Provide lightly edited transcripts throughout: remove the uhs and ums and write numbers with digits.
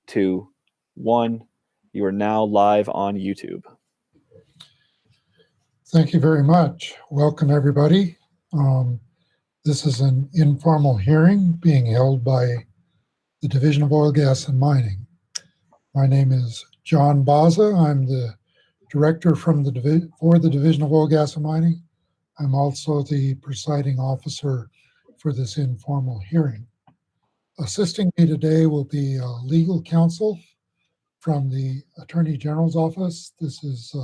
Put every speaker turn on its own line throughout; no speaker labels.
2, 1. You are now live on YouTube.
Thank you very much. Welcome, everybody. This is an informal hearing being held by the Division of Oil, Gas, and Mining. My name is John Baza. I'm the director for the Division of Oil, Gas, and Mining. I'm also the presiding officer for this informal hearing. Assisting me today will be legal counsel from the Attorney General's office. This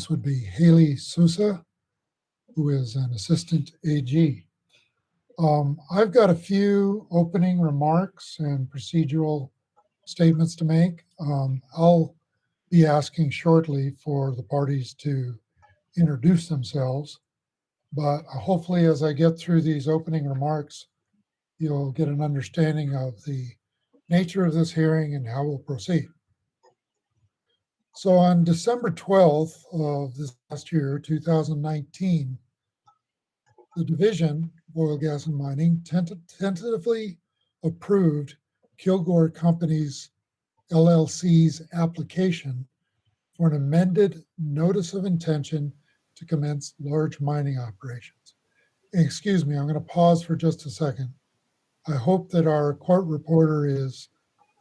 would be Haley Sousa, who is an assistant AG. I've got a few opening remarks and procedural statements to make. I'll be asking shortly for the parties to introduce themselves, but hopefully as I get through these opening remarks, you'll get an understanding of the nature of this hearing and how we'll proceed. So on December 12th of this last year, 2019, the Division of Oil, Gas, and Mining tentatively approved Kilgore Companies LLC's application for an amended notice of intention to commence large mining operations. Excuse me, I'm going to pause for just a second. I hope that our court reporter is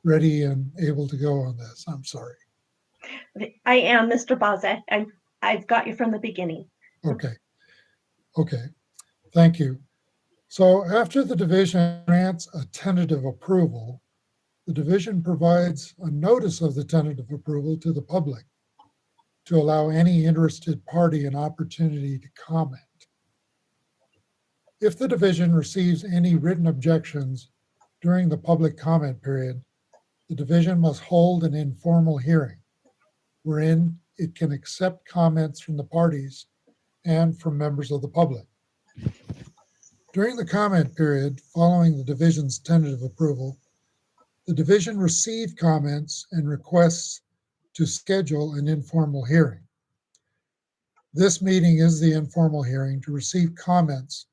ready and able to go on this. I'm sorry.
I am, Mr. Baza. I've got you from the beginning.
Okay. Thank you. So after the division grants a tentative approval, the division provides a notice of the tentative approval to the public to allow any interested party an opportunity to comment. If the division receives any written objections during the public comment period, the division must hold an informal hearing wherein it can accept comments from the parties and from members of the public. During the comment period following the division's tentative approval, the division received comments and requests to schedule an informal hearing. This meeting is the informal hearing to receive comments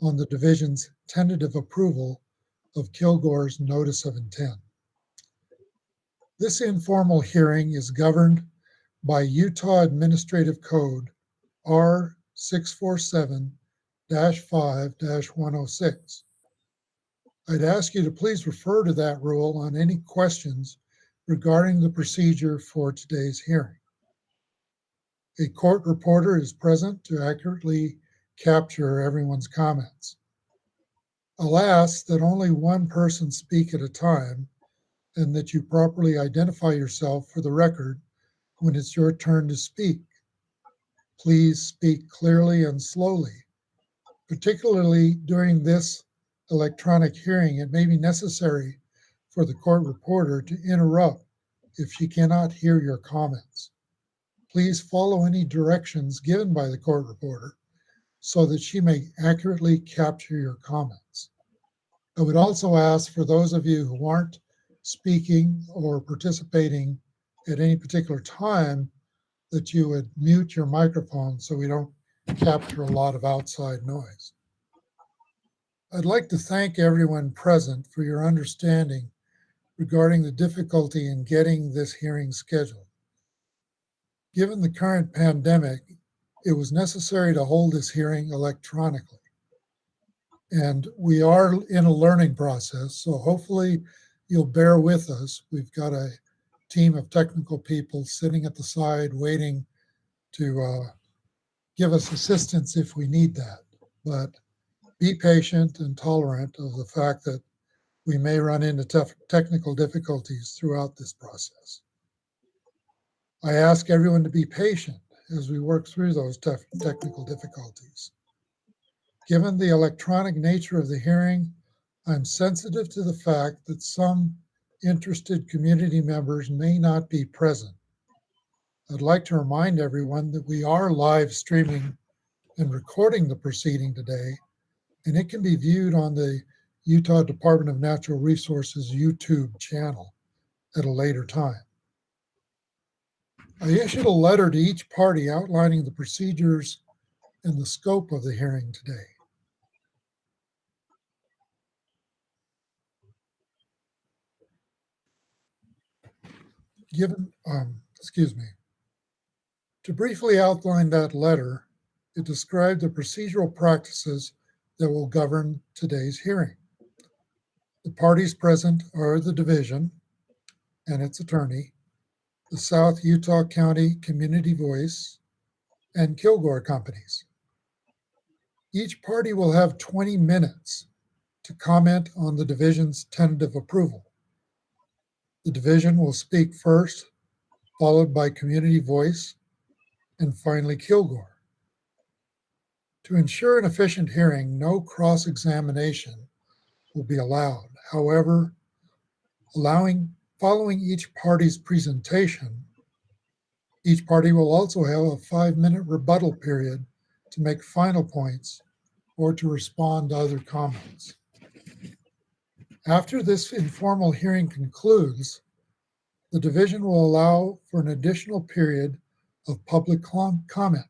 on the division's tentative approval of Kilgore's notice of intent. This informal hearing is governed by Utah Administrative Code R647-5-106. I'd ask you to please refer to that rule on any questions regarding the procedure for today's hearing. A court reporter is present to accurately capture everyone's comments. I'll ask that only one person speak at a time and that you properly identify yourself for the record when it's your turn to speak. Please speak clearly and slowly. Particularly during this electronic hearing, it may be necessary for the court reporter to interrupt if she cannot hear your comments. Please follow any directions given by the court reporter so that she may accurately capture your comments. I would also ask for those of you who aren't speaking or participating at any particular time that you would mute your microphone so we don't capture a lot of outside noise. I'd like to thank everyone present for your understanding regarding the difficulty in getting this hearing scheduled. Given the current pandemic, it was necessary to hold this hearing electronically. And we are in a learning process, so hopefully you'll bear with us. We've got a team of technical people sitting at the side waiting to give us assistance if we need that. But be patient and tolerant of the fact that we may run into technical difficulties throughout this process. I ask everyone to be patient as we work through those technical difficulties. Given the electronic nature of the hearing, I'm sensitive to the fact that some interested community members may not be present. I'd like to remind everyone that we are live streaming and recording the proceeding today, and it can be viewed on the Utah Department of Natural Resources YouTube channel at a later time. I issued a letter to each party outlining the procedures and the scope of the hearing today. excuse me. To briefly outline that letter, it described the procedural practices that will govern today's hearing. The parties present are the division and its attorney, the South Utah County Community Voice, and Kilgore companies. Each party will have 20 minutes to comment on the division's tentative approval. The division will speak first, followed by Community Voice, and finally Kilgore. To ensure an efficient hearing, no cross-examination will be allowed. However, following each party's presentation, each party will also have a 5-minute rebuttal period to make final points or to respond to other comments. After this informal hearing concludes, the division will allow for an additional period of public comment.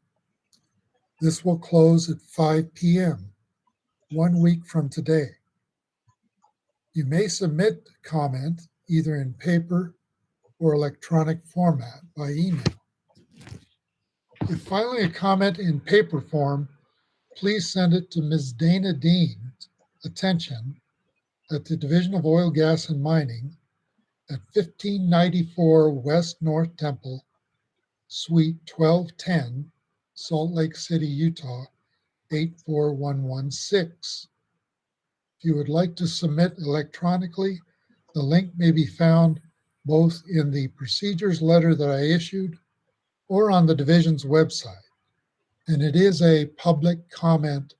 This will close at 5 p.m., 1 week from today. You may submit comment either in paper or electronic format by email. If filing a comment in paper form, please send it to Ms. Dana Dean's attention at the Division of Oil, Gas, and Mining at 1594 West North Temple, Suite 1210, Salt Lake City, Utah, 84116. If you would like to submit electronically, the link may be found both in the procedures letter that I issued or on the division's website. And it is a public comment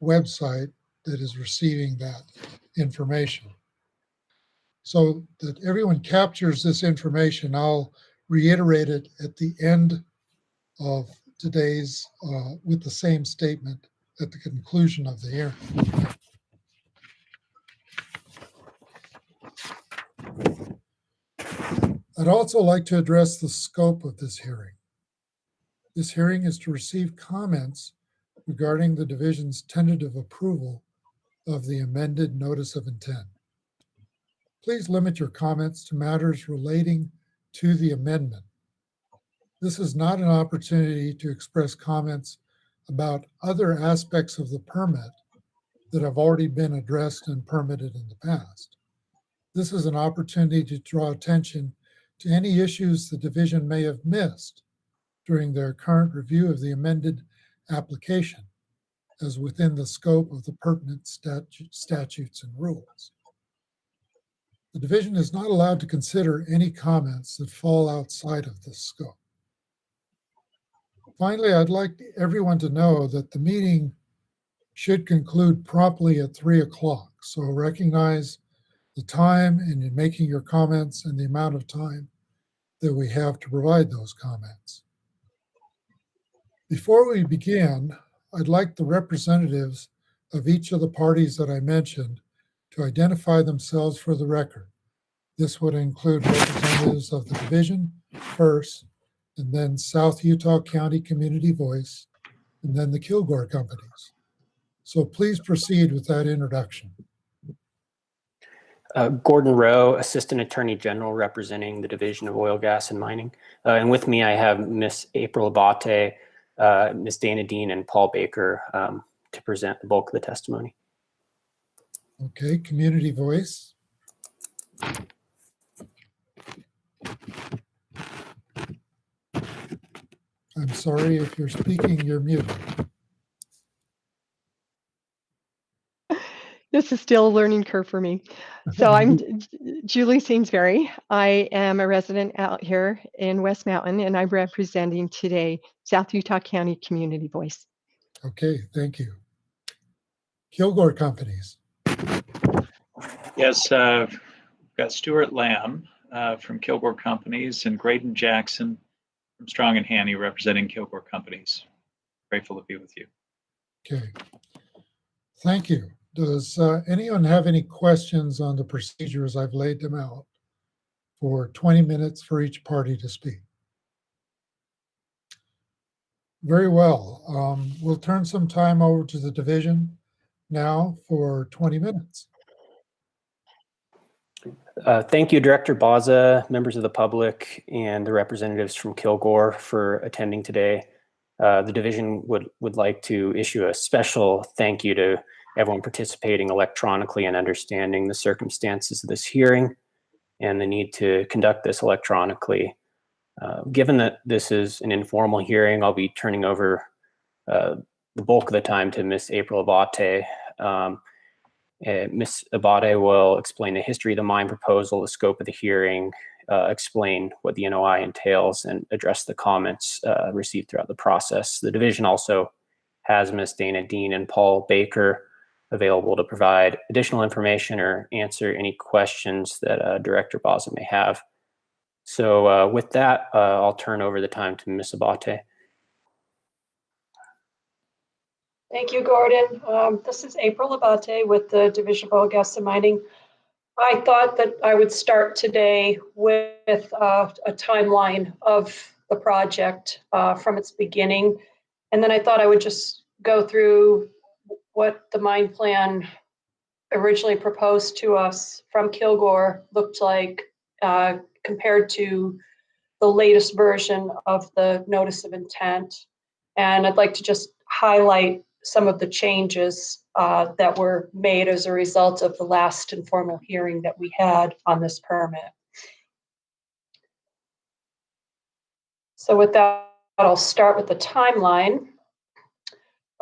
website that is receiving that information. So that everyone captures this information, I'll reiterate it at the end of today's, with the same statement at the conclusion of the hearing. I'd also like to address the scope of this hearing. This hearing is to receive comments regarding the division's tentative approval of the amended notice of intent. Please limit your comments to matters relating to the amendment. This is not an opportunity to express comments about other aspects of the permit that have already been addressed and permitted in the past. This is an opportunity to draw attention to any issues the division may have missed during their current review of the amended application, as within the scope of the pertinent statutes and rules. The division is not allowed to consider any comments that fall outside of this scope. Finally, I'd like everyone to know that the meeting should conclude promptly at 3 o'clock. So recognize the time in making your comments and the amount of time that we have to provide those comments. Before we begin, I'd like the representatives of each of the parties that I mentioned to identify themselves for the record. This would include representatives of the division first, and then South Utah County Community Voice, and then the Kilgore companies. So please proceed with that introduction.
Gordon Rowe, Assistant Attorney General representing the Division of Oil, Gas, and Mining. And with me, I have Ms. April Abate, Ms. Dana Dean, and Paul Baker to present the bulk of the testimony.
Okay, Community Voice. I'm sorry, if you're speaking, you're muted.
This is still a learning curve for me. So I'm Julie Sainsbury. I am a resident out here in West Mountain, and I'm representing today South Utah County Community Voice.
Okay, thank you. Kilgore companies.
Yes, we've got Stuart Lamb from Kilgore Companies and Graydon Jackson from Strong and Haney representing Kilgore Companies. Grateful to be with you.
Okay, thank you. Does anyone have any questions on the procedures? I've laid them out for 20 minutes for each party to speak. Very well. We'll turn some time over to the division now for 20 minutes.
Thank you, Director Baza, members of the public, and the representatives from Kilgore for attending today. The division would like to issue a special thank you to everyone participating electronically and understanding the circumstances of this hearing and the need to conduct this electronically. Given that this is an informal hearing, I'll be turning over the bulk of the time to Ms. April Abate. Ms. Abate will explain the history of the mine proposal, the scope of the hearing, explain what the NOI entails, and address the comments received throughout the process. The division also has Ms. Dana Dean and Paul Baker available to provide additional information or answer any questions that Director Baza may have. So with that, I'll turn over the time to Ms. Abate.
Thank you, Gordon. This is April Abate with the Division of Oil, Gas, and Mining. I thought that I would start today with a timeline of the project from its beginning. And then I thought I would just go through what the mine plan originally proposed to us from Kilgore looked like compared to the latest version of the notice of intent. And I'd like to just highlight some of the changes that were made as a result of the last informal hearing that we had on this permit. So with that, I'll start with the timeline.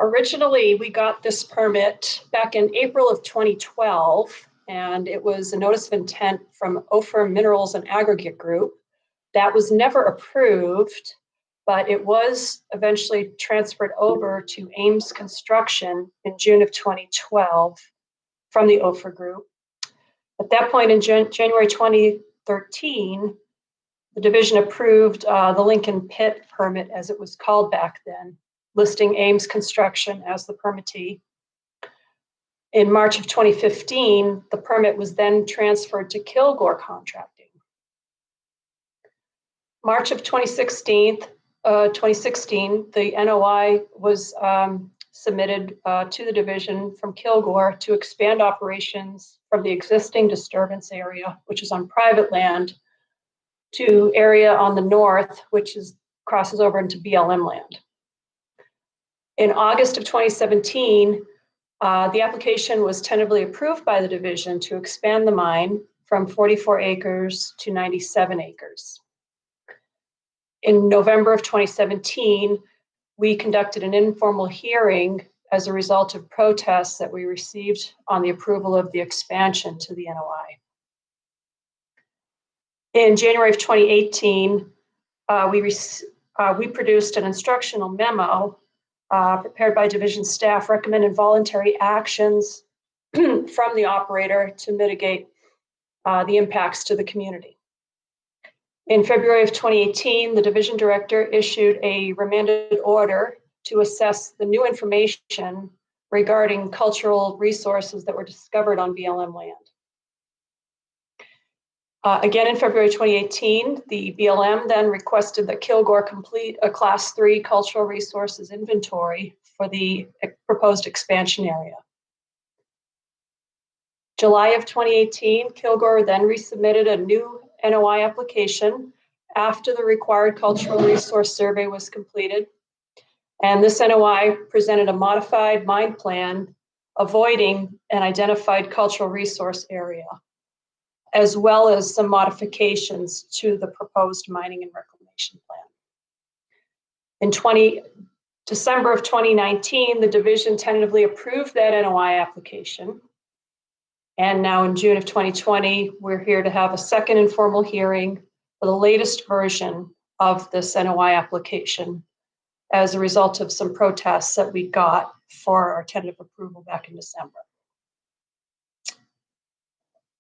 Originally, we got this permit back in April of 2012, and it was a notice of intent from Ophir Minerals and Aggregate Group. That was never approved, but it was eventually transferred over to Ames Construction in June of 2012 from the Ophir Group. At that point in January 2013, the division approved the Lincoln Pit permit, as it was called back then, listing Ames Construction as the permittee. In March of 2015, the permit was then transferred to Kilgore Contracting. March of 2016, the NOI was submitted to the division from Kilgore to expand operations from the existing disturbance area, which is on private land, to area on the north, which crosses over into BLM land. In August of 2017, the application was tentatively approved by the division to expand the mine from 44 acres to 97 acres. In November of 2017, we conducted an informal hearing as a result of protests that we received on the approval of the expansion to the NOI. In January of 2018, we produced an instructional memo prepared by division staff recommending voluntary actions from the operator to mitigate the impacts to the community. In February of 2018, the division director issued a remanded order to assess the new information regarding cultural resources that were discovered on BLM land. Again, in February 2018, the BLM then requested that Kilgore complete a Class 3 cultural resources inventory for the proposed expansion area. July of 2018, Kilgore then resubmitted a new NOI application after the required cultural resource survey was completed. And this NOI presented a modified mine plan avoiding an identified cultural resource area, as well as some modifications to the proposed mining and reclamation plan. In December of 2019, the division tentatively approved that NOI application. And now in June of 2020, we're here to have a second informal hearing for the latest version of this NOI application as a result of some protests that we got for our tentative approval back in December.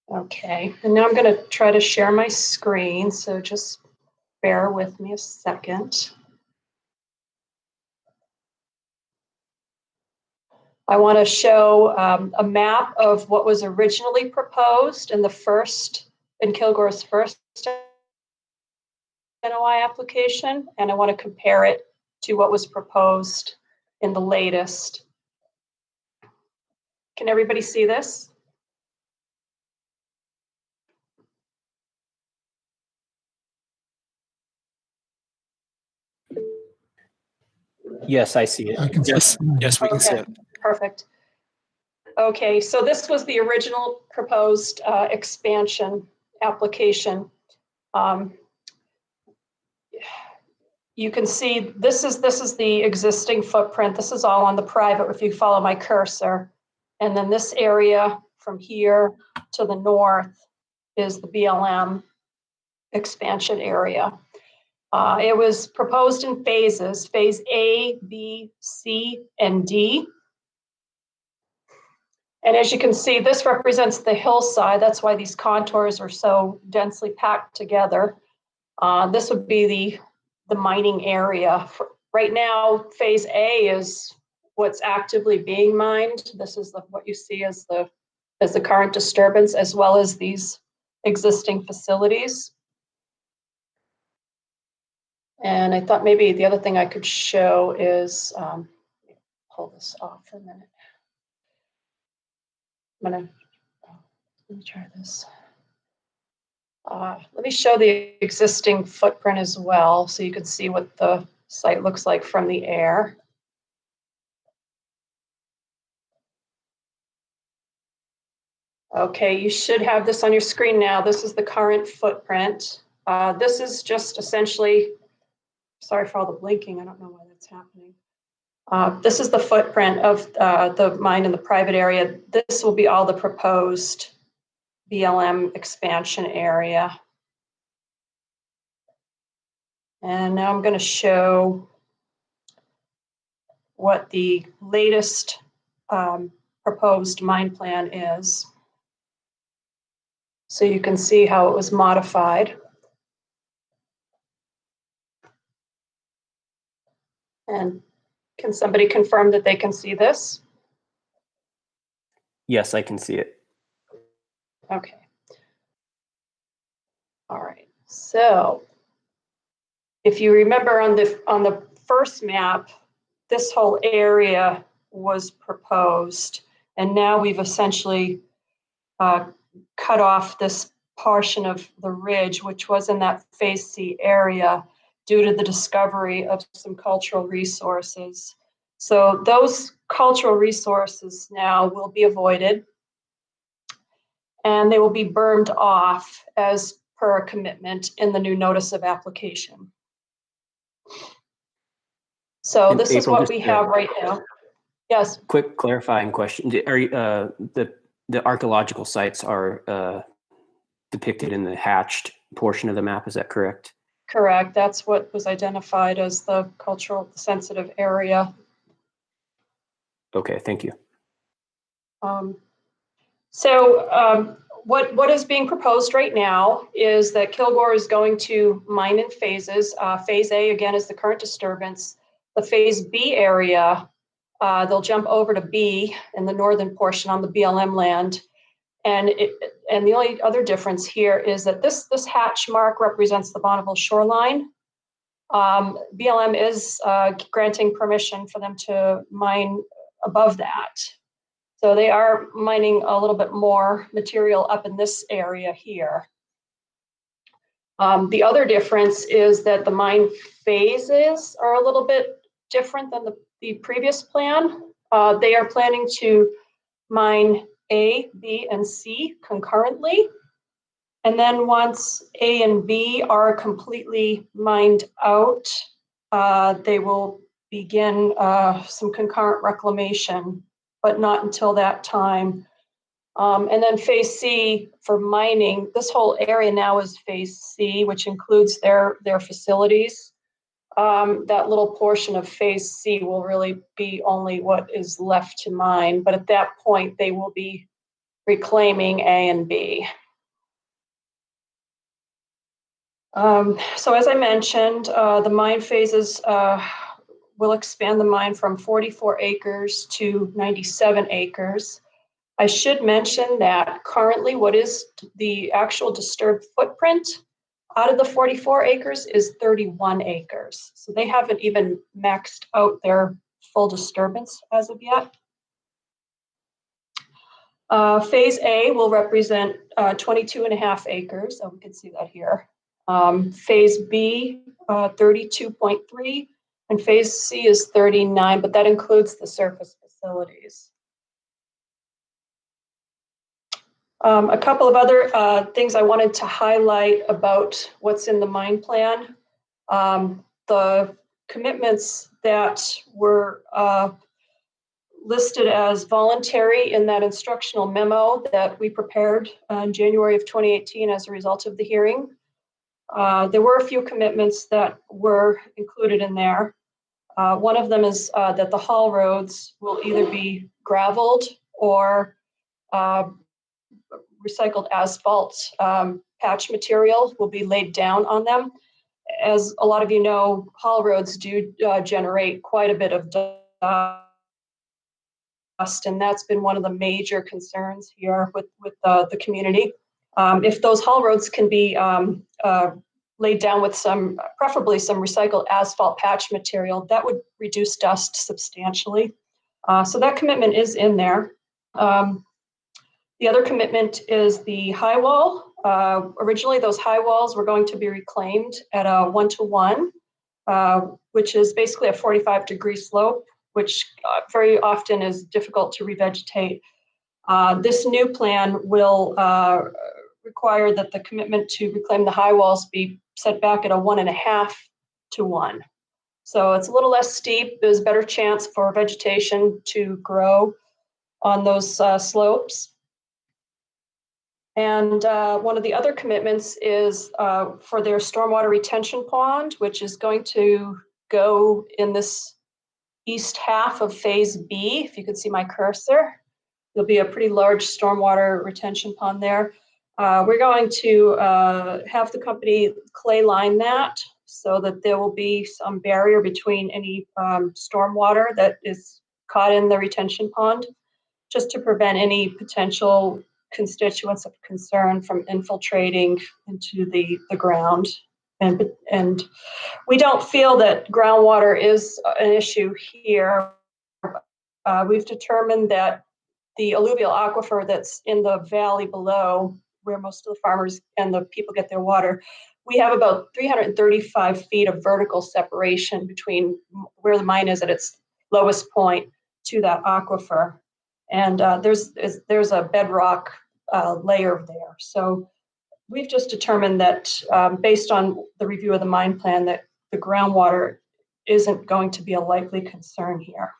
Okay, and now I'm going to try to share my screen, so just bear with me a second. I want to show a map of what was originally proposed in Kilgore's first NOI application, and I want to compare it to what was proposed in the latest. Can everybody see this?
Yes, I see it.
I can see
Yes,
it.
yes, we can see
Okay,
it.
perfect. Okay, so this was the original proposed expansion application. You can see this is the existing footprint. This is all on the private if you follow my cursor. And then this area from here to the north is the BLM expansion area. It was proposed in phases, phase A, B, C, and D. And as you can see, this represents the hillside. That's why these contours are so densely packed together. This would be the mining area. Right now, phase A is what's actively being mined. This is what you see as the current disturbance, as well as these existing facilities. And I thought maybe the other thing I could show is, pull this off for a minute. Let me try this. Let me show the existing footprint as well, so you can see what the site looks like from the air. Okay, you should have this on your screen now. This is the current footprint. This is just essentially, sorry for all the blinking, I don't know why that's happening. This is the footprint of the mine in the private area. This will be all the proposed BLM expansion area. And now I'm going to show what the latest proposed mine plan is. So you can see how it was modified. And can somebody confirm that they can see this?
Yes, I can see it.
Okay. All right. So if you remember on the first map, this whole area was proposed, and now we've essentially cut off this portion of the ridge, which was in that phase C area, due to the discovery of some cultural resources. So those cultural resources now will be avoided, and they will be burned off as per a commitment in the new notice of application. So
And
this is
April,
what
just
we have right now. Yes.
Quick clarifying question. Are you, the archaeological sites are depicted in the hatched portion of the map, is that correct?
Correct. That's what was identified as the cultural sensitive area.
Okay, thank you.
What is being proposed right now is that Kilgore is going to mine in phases. Phase A, again, is the current disturbance. The phase B area, they'll jump over to B in the northern portion on the BLM land. And the only other difference here is that this hatch mark represents the Bonneville shoreline. BLM is granting permission for them to mine above that. So they are mining a little bit more material up in this area here. The other difference is that the mine phases are a little bit different than the previous plan. They are planning to mine A, B, and C concurrently. And then once A and B are completely mined out, they will begin some concurrent reclamation, but not until that time. And then phase C for mining, this whole area now is phase C, which includes their facilities. That little portion of phase C will really be only what is left to mine, but at that point they will be reclaiming A and B. So as I mentioned, the mine phases will expand the mine from 44 acres to 97 acres. I should mention that currently what is the actual disturbed footprint out of the 44 acres is 31 acres. So they haven't even maxed out their full disturbance as of yet. Phase A will represent 22.5 acres. So we can see that here. Phase B, 32.3, And phase C is 39, but that includes the surface facilities. A couple of other things I wanted to highlight about what's in the mine plan. The commitments that were listed as voluntary in that instructional memo that we prepared in January of 2018 as a result of the hearing. There were a few commitments that were included in there. One of them is that the haul roads will either be gravelled or recycled asphalt patch material will be laid down on them. As a lot of you know, haul roads do generate quite a bit of dust, and that's been one of the major concerns here with the community. If those haul roads can be laid down with preferably some recycled asphalt patch material, that would reduce dust substantially. So that commitment is in there. The other commitment is the high wall. Originally, those high walls were going to be reclaimed at a 1-to-1, which is basically a 45-degree slope, which very often is difficult to revegetate. This new plan will require that the commitment to reclaim the high walls be set back at a 1.5-to-1. So it's a little less steep. There's a better chance for vegetation to grow on those slopes. And one of the other commitments is for their stormwater retention pond, which is going to go in this east half of phase B. If you could see my cursor, there'll be a pretty large stormwater retention pond there. We're going to have the company clay line that so that there will be some barrier between any stormwater that is caught in the retention pond, just to prevent any potential constituents of concern from infiltrating into the ground. And we don't feel that groundwater is an issue here. We've determined that the alluvial aquifer that's in the valley below, where most of the farmers and the people get their water, we have about 335 feet of vertical separation between where the mine is at its lowest point to that aquifer. And there's a bedrock layer there. So we've just determined that based on the review of the mine plan, that the groundwater isn't going to be a likely concern here.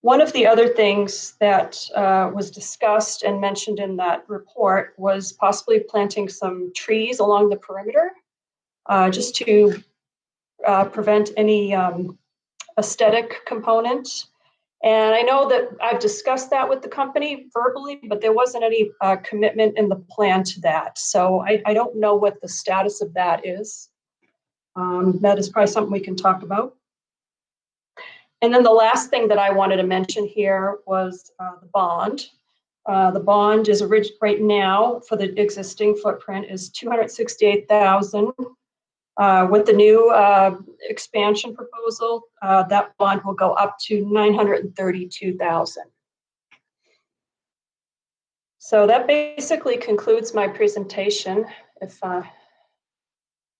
One of the other things that was discussed and mentioned in that report was possibly planting some trees along the perimeter, just to prevent any aesthetic component. And I know that I've discussed that with the company verbally, but there wasn't any commitment in the plan to that. So I don't know what the status of that is. That is probably something we can talk about. And then the last thing that I wanted to mention here was the bond. The bond is right now for the existing footprint is $268,000. With the new expansion proposal, that bond will go up to $932,000. So that basically concludes my presentation. If I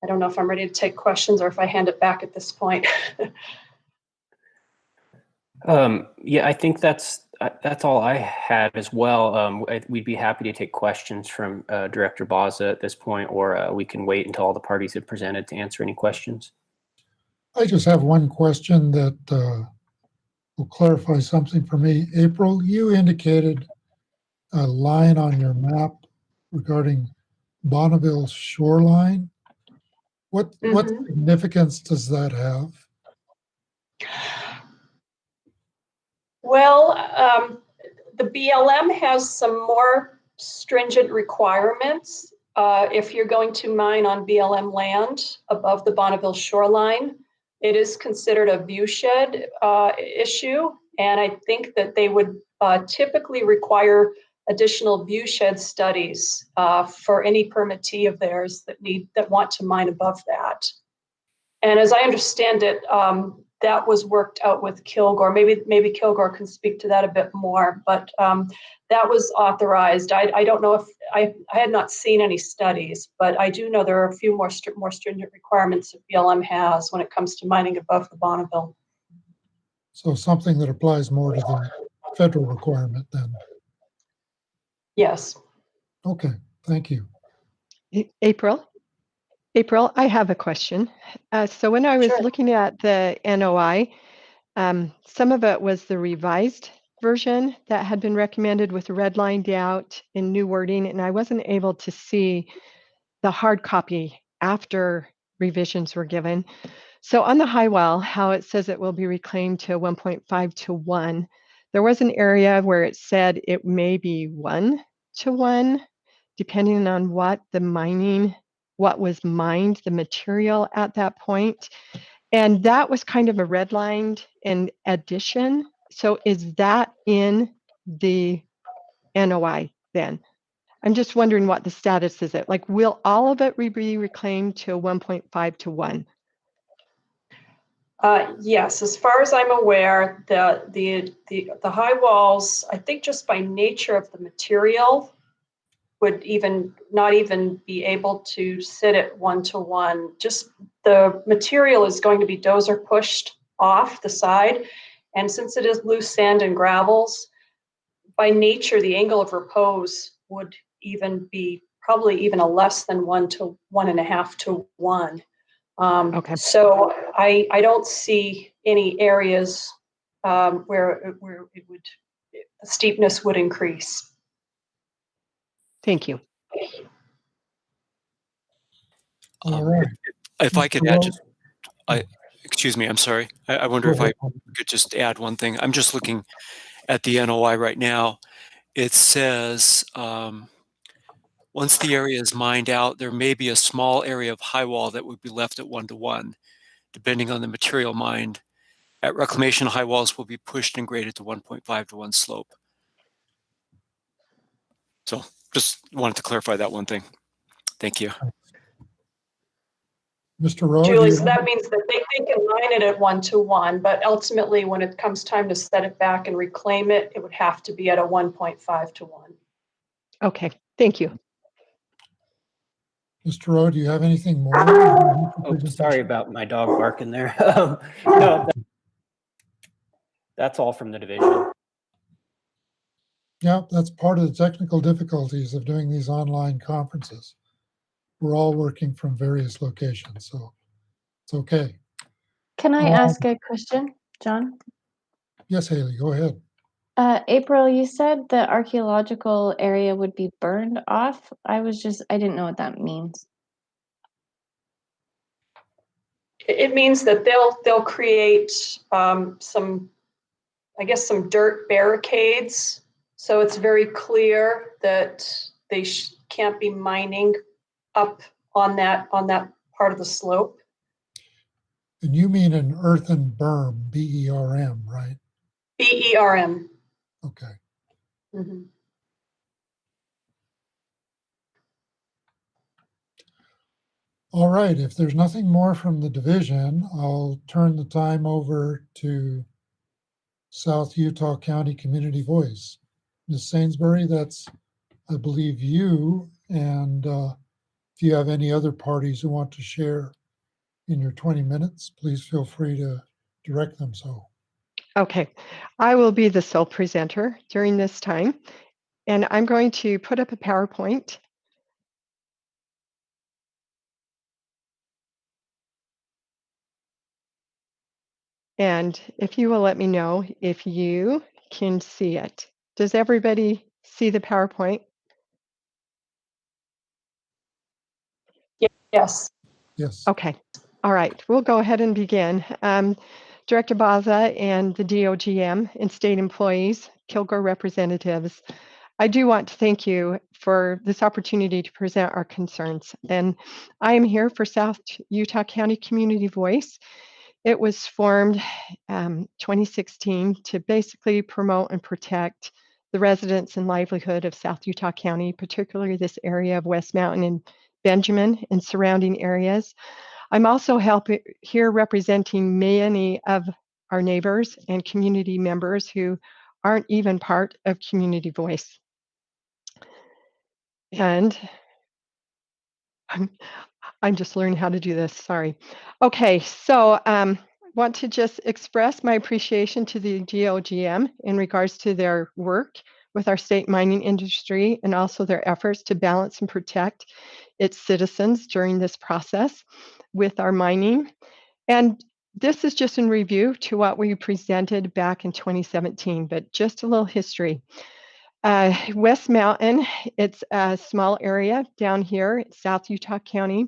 don't know if I'm ready to take questions or if I hand it back at this point.
Yeah, I think that's all I had as well. We'd be happy to take questions from Director Baza at this point, or we can wait until all the parties have presented to answer any questions.
I just have one question that will clarify something for me. April, you indicated a line on your map regarding Bonneville shoreline. What significance does that have?
Well, the BLM has some more stringent requirements. If you're going to mine on BLM land above the Bonneville shoreline, it is considered a viewshed issue. And I think that they would typically require additional viewshed studies for any permittee of theirs that want to mine above that. And as I understand it, that was worked out with Kilgore. Maybe Kilgore can speak to that a bit more, but that was authorized. I don't know if I had not seen any studies, but I do know there are a few more stringent requirements that BLM has when it comes to mining above the Bonneville.
So something that applies more to the federal requirement then.
Yes.
Okay, thank you.
April, I have a question. So when I was
Sure.
looking at the NOI, some of it was the revised version that had been recommended with redlined out in new wording, and I wasn't able to see the hard copy after revisions were given. So on the high wall, how it says it will be reclaimed to 1.5 to 1, there was an area where it said it may be 1 to 1, depending on what was mined, the material at that point. And that was kind of a redlined in addition. So is that in the NOI then? I'm just wondering what the status is. Like, will all of it be reclaimed to 1.5 to 1?
Yes, as far as I'm aware, the high walls, I think just by nature of the material, would not even be able to sit at 1 to 1. Just the material is going to be dozer pushed off the side. And since it is loose sand and gravels, by nature, the angle of repose would even be probably even a less than 1 to 1.5 to 1.
Okay.
So I don't see any areas where the steepness would increase.
Thank you.
All right.
If I could
Mr.
add
Rowe?
just, excuse me, I'm sorry. I wonder if I could just add one thing. I'm just looking at the NOI right now. It says, once the area is mined out, there may be a small area of high wall that would be left at 1 to 1, depending on the material mined. At reclamation, high walls will be pushed and graded to 1.5 to 1 slope. So just wanted to clarify that one thing. Thank you.
Mr. Rowe?
Julie, so that means that they can mine it at 1 to 1, but ultimately when it comes time to set it back and reclaim it, it would have to be at a 1.5 to 1.
Okay, thank you.
Mr. Rowe, do you have anything more?
Oh, sorry about my dog barking there. No, that's all from the division.
Yeah, that's part of the technical difficulties of doing these online conferences. We're all working from various locations, so it's okay.
Can I ask a question, John?
Yes, Haley, go ahead.
April, you said the archaeological area would be burned off. I didn't know what that means.
It means that they'll create some dirt barricades. So it's very clear that they can't be mining up on that part of the slope.
And you mean an earthen berm, B-E-R-M, right?
B-E-R-M.
Okay.
Mm-hmm.
All right, if there's nothing more from the division, I'll turn the time over to South Utah County Community Voice. Ms. Sainsbury, that's, I believe, you, and if you have any other parties who want to share in your 20 minutes, please feel free to direct them so.
Okay, I will be the sole presenter during this time, and I'm going to put up a PowerPoint. And if you will let me know if you can see it. Does everybody see the PowerPoint?
Yes.
Yes.
Okay. All right. We'll go ahead and begin. Director Baza and the DOGM and state employees, Kilgore representatives, I do want to thank you for this opportunity to present our concerns. And I am here for South Utah County Community Voice. It was formed 2016 to basically promote and protect the residents and livelihood of South Utah County, particularly this area of West Mountain and Benjamin and surrounding areas. I'm also here representing many of our neighbors and community members who aren't even part of Community Voice. And I'm just learning how to do this, sorry. Okay, so want to just express my appreciation to the GOGM in regards to their work with our state mining industry and also their efforts to balance and protect its citizens during this process with our mining. And this is just in review to what we presented back in 2017, but just a little history. West Mountain, it's a small area down here, South Utah County.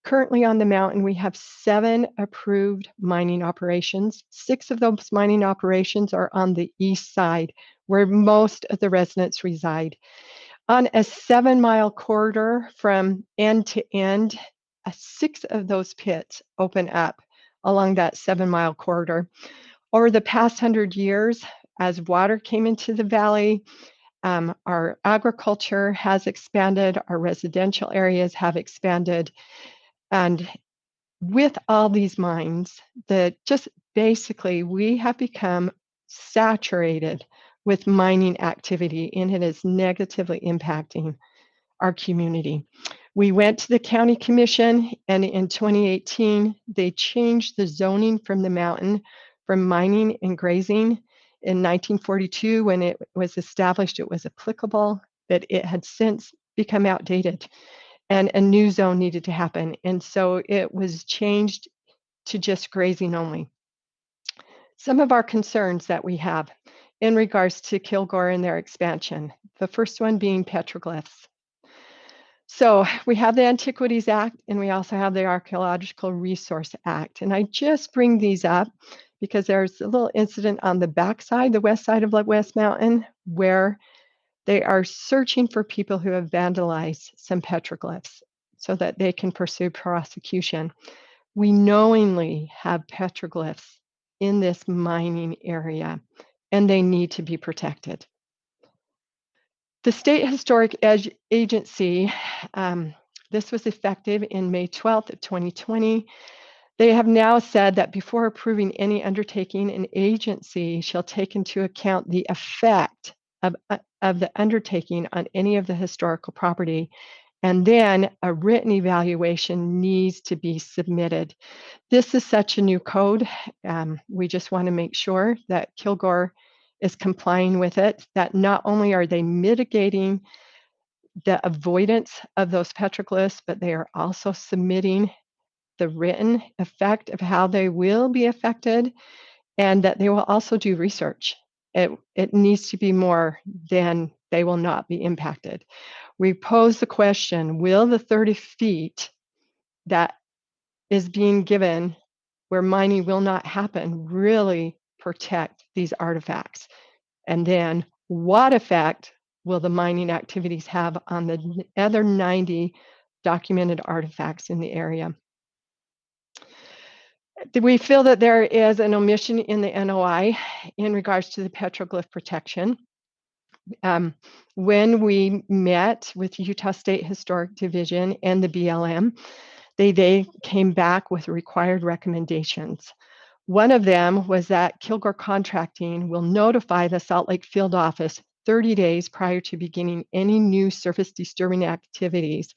Currently on the mountain, we have 7 approved mining operations. 6 of those mining operations are on the east side, where most of the residents reside. On a 7-mile corridor from end to end, 6 of those pits open up along that 7-mile corridor. Over the past 100 years, as water came into the valley, our agriculture has expanded, our residential areas have expanded, and with all these mines, that just basically we have become saturated with mining activity, and it is negatively impacting our community. We went to the county commission, and in 2018, they changed the zoning from the mountain from mining and grazing. In 1942, when it was established, it was applicable, but it had since become outdated and a new zone needed to happen. And so it was changed to just grazing only. Some of our concerns that we have in regards to Kilgore and their expansion, the first one being petroglyphs. So we have the Antiquities Act, and we also have the Archaeological Resource Act. And I just bring these up because there's a little incident on the backside, the west side of West Mountain, where they are searching for people who have vandalized some petroglyphs so that they can pursue prosecution. We knowingly have petroglyphs in this mining area, and they need to be protected. The State Historic Agency, this was effective in May 12th of 2020. They have now said that before approving any undertaking, an agency shall take into account the effect of the undertaking on any of the historical property, and then a written evaluation needs to be submitted. This is such a new code. We just want to make sure that Kilgore is complying with it, that not only are they mitigating the avoidance of those petroglyphs, but they are also submitting the written effect of how they will be affected, and that they will also do research. It needs to be more than they will not be impacted. We pose the question, will the 30 feet that is being given where mining will not happen really protect these artifacts? And then what effect will the mining activities have on the other 90 documented artifacts in the area? We feel that there is an omission in the NOI in regards to the petroglyph protection. When we met with Utah State Historic Division and the BLM, they came back with required recommendations. One of them was that Kilgore Contracting will notify the Salt Lake Field Office 30 days prior to beginning any new surface disturbing activities,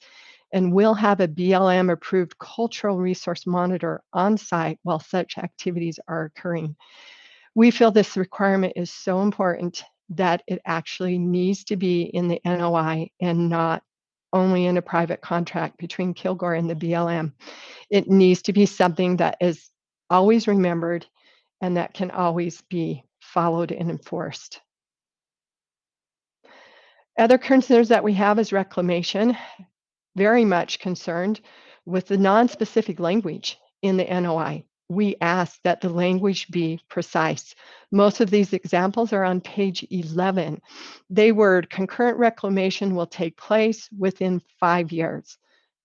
and will have a BLM approved cultural resource monitor on site while such activities are occurring. We feel this requirement is so important that it actually needs to be in the NOI and not only in a private contract between Kilgore and the BLM. It needs to be something that is always remembered and that can always be followed and enforced. Other concerns that we have is reclamation. Very much concerned with the non-specific language in the NOI. We ask that the language be precise. Most of these examples are on page 11. They word concurrent reclamation will take place within 5 years.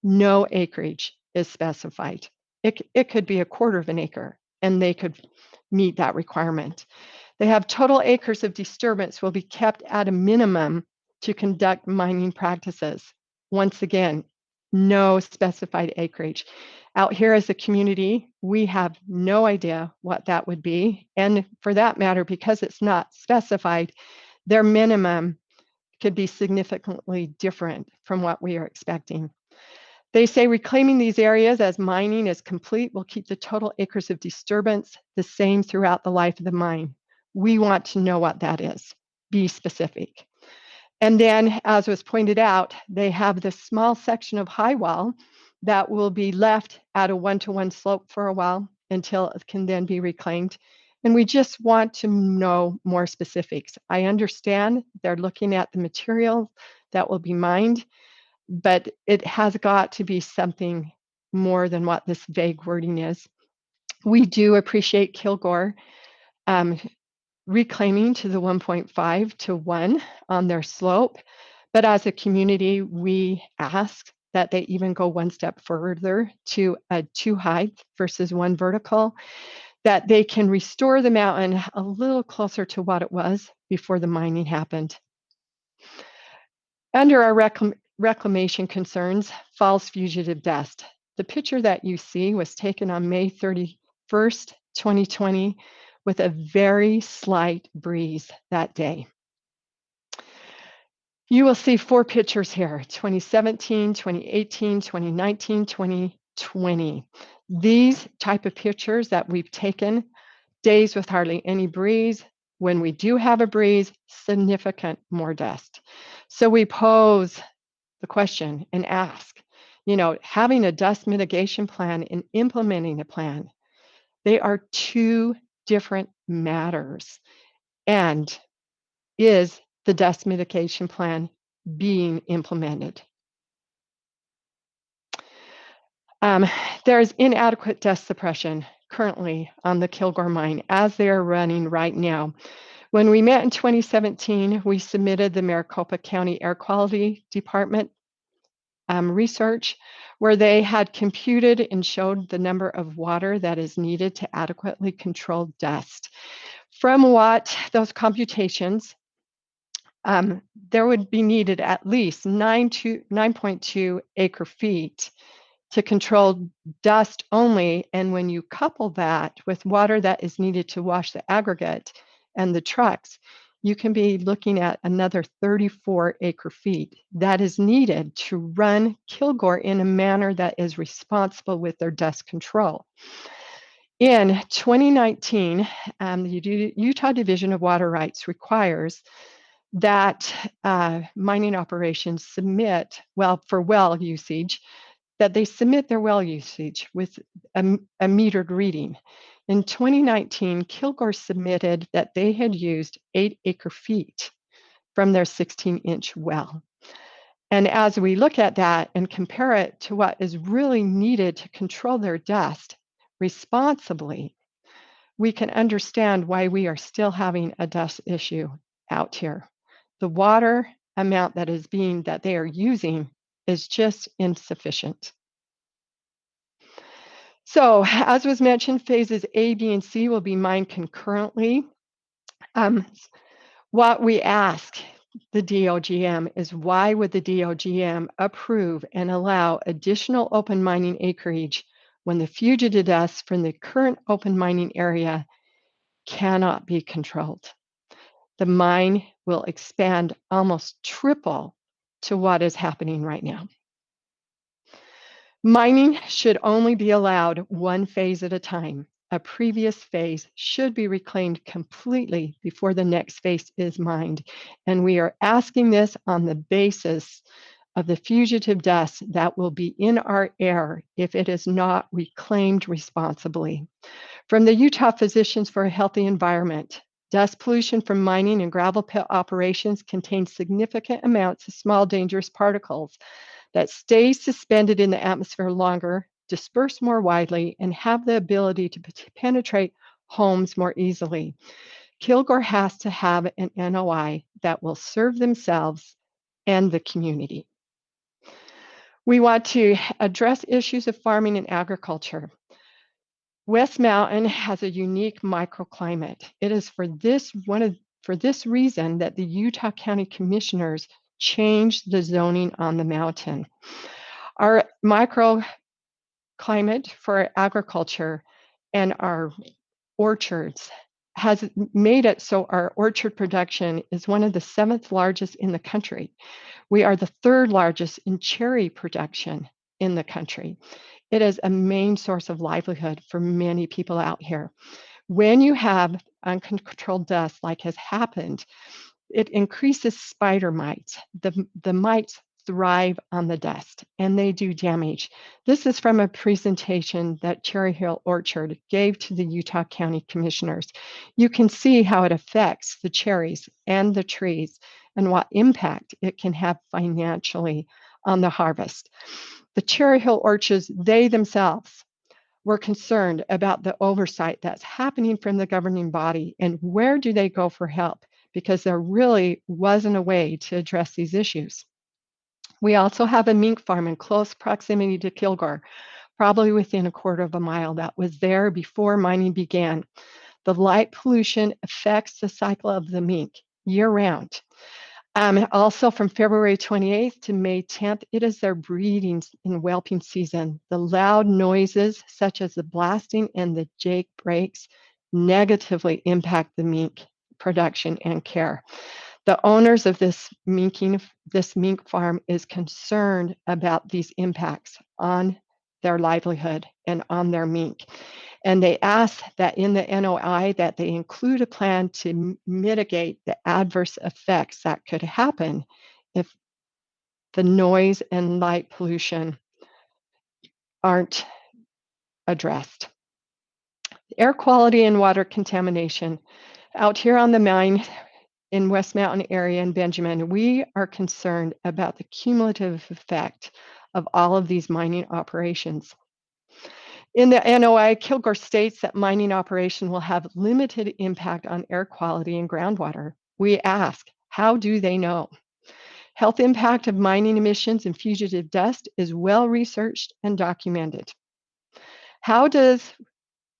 No acreage is specified. It could be 1/4 of an acre, and they could meet that requirement. They have total acres of disturbance will be kept at a minimum to conduct mining practices. Once again, no specified acreage. Out here as a community, we have no idea what that would be. And for that matter, because it's not specified, their minimum could be significantly different from what we are expecting. They say reclaiming these areas as mining is complete will keep the total acres of disturbance the same throughout the life of the mine. We want to know what that is. Be specific. And then, as was pointed out, they have this small section of high wall that will be left at a 1-to-1 slope for a while until it can then be reclaimed. And we just want to know more specifics. I understand they're looking at the material that will be mined, but it has got to be something more than what this vague wording is. We do appreciate Kilgore reclaiming to the 1.5 to 1 on their slope, but as a community, we ask that they even go one step further to a 2 height versus 1 vertical, that they can restore the mountain a little closer to what it was before the mining happened. Under our reclamation concerns, falls fugitive dust. The picture that you see was taken on May 31st, 2020, with a very slight breeze that day. You will see 4 pictures here, 2017, 2018, 2019, 2020. These type of pictures that we've taken, days with hardly any breeze. When we do have a breeze, significant more dust. So we pose the question and ask, having a dust mitigation plan and implementing a plan, they are 2 different matters. And is the dust mitigation plan being implemented? There's inadequate dust suppression currently on the Kilgore mine as they are running right now. When we met in 2017, we submitted the Maricopa County Air Quality Department research where they had computed and showed the number of water that is needed to adequately control dust. From what those computations, there would be needed at least 9.2 acre feet to control dust only. And when you couple that with water that is needed to wash the aggregate and the trucks, you can be looking at another 34 acre feet that is needed to run Kilgore in a manner that is responsible with their dust control. In 2019, the Utah Division of Water Rights requires that mining operations submit, for well usage, that they submit their well usage with a metered reading. In 2019, Kilgore submitted that they had used 8 acre feet from their 16-inch well. And as we look at that and compare it to what is really needed to control their dust responsibly, we can understand why we are still having a dust issue out here. The water amount that they are using is just insufficient. So, as was mentioned, phases A, B, and C will be mined concurrently. What we ask the DOGM is, why would the DOGM approve and allow additional open mining acreage when the fugitive dust from the current open mining area cannot be controlled? The mine will expand almost triple to what is happening right now. Mining should only be allowed 1 phase at a time. A previous phase should be reclaimed completely before the next phase is mined. And we are asking this on the basis of the fugitive dust that will be in our air if it is not reclaimed responsibly. From the Utah Physicians for a Healthy Environment, dust pollution from mining and gravel pit operations contains significant amounts of small dangerous particles that stay suspended in the atmosphere longer, disperse more widely, and have the ability to penetrate homes more easily. Kilgore has to have an NOI that will serve themselves and the community. We want to address issues of farming and agriculture. West Mountain has a unique microclimate. It is for this reason that the Utah County Commissioners changed the zoning on the mountain. Our microclimate for agriculture and our orchards has made it so our orchard production is one of the 7th largest in the country. We are the 3rd largest in cherry production in the country. It is a main source of livelihood for many people out here. When you have uncontrolled dust like has happened, it increases spider mites. The mites thrive on the dust and they do damage. This is from a presentation that Cherry Hill Orchard gave to the Utah County Commissioners. You can see how it affects the cherries and the trees and what impact it can have financially on the harvest. The Cherry Hill Orchards, they themselves were concerned about the oversight that's happening from the governing body and where do they go for help, because there really wasn't a way to address these issues. We also have a mink farm in close proximity to Kilgore, probably within a quarter of a mile, that was there before mining began. The light pollution affects the cycle of the mink year-round. Also from February 28th to May 10th, it is their breeding and whelping season. The loud noises, such as the blasting and the jake breaks, negatively impact the mink production and care. The owners of this mink farm is concerned about these impacts on their livelihood and on their mink. And they ask that in the NOI that they include a plan to mitigate the adverse effects that could happen if the noise and light pollution aren't addressed. Air quality and water contamination. Out here on the mine in West Mountain area in Benjamin, we are concerned about the cumulative effect of all of these mining operations. In the NOI, Kilgore states that mining operation will have limited impact on air quality and groundwater. We ask, how do they know? Health impact of mining emissions and fugitive dust is well researched and documented. How does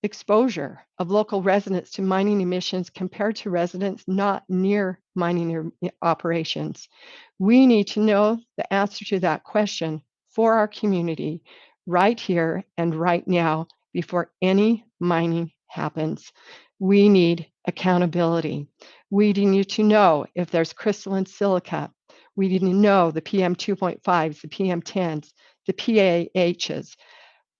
exposure of local residents to mining emissions compared to residents not near mining operations? We need to know the answer to that question for our community right here and right now before any mining happens. We need accountability. We need to know if there's crystalline silica. We need to know the PM 2.5s, the PM 10s, the PAHs.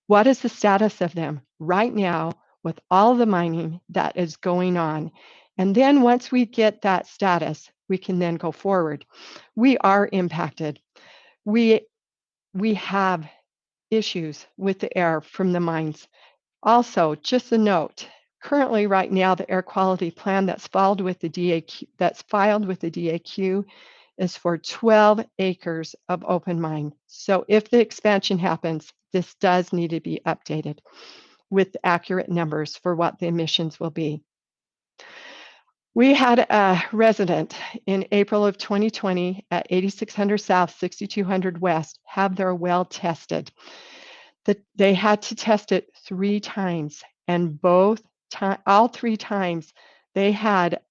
What is the status of them right now with all the mining that is going on? And then once we get that status, we can then go forward. We are impacted. We have issues with the air from the mines. Also, just a note, currently right now, the air quality plan that's filed with the DAQ is for 12 acres of open mine. So if the expansion happens, this does need to be updated with accurate numbers for what the emissions will be. We had a resident in April of 2020 at 8600 South, 6200 West have their well tested. They had to test it 3 times, and all 3 times they had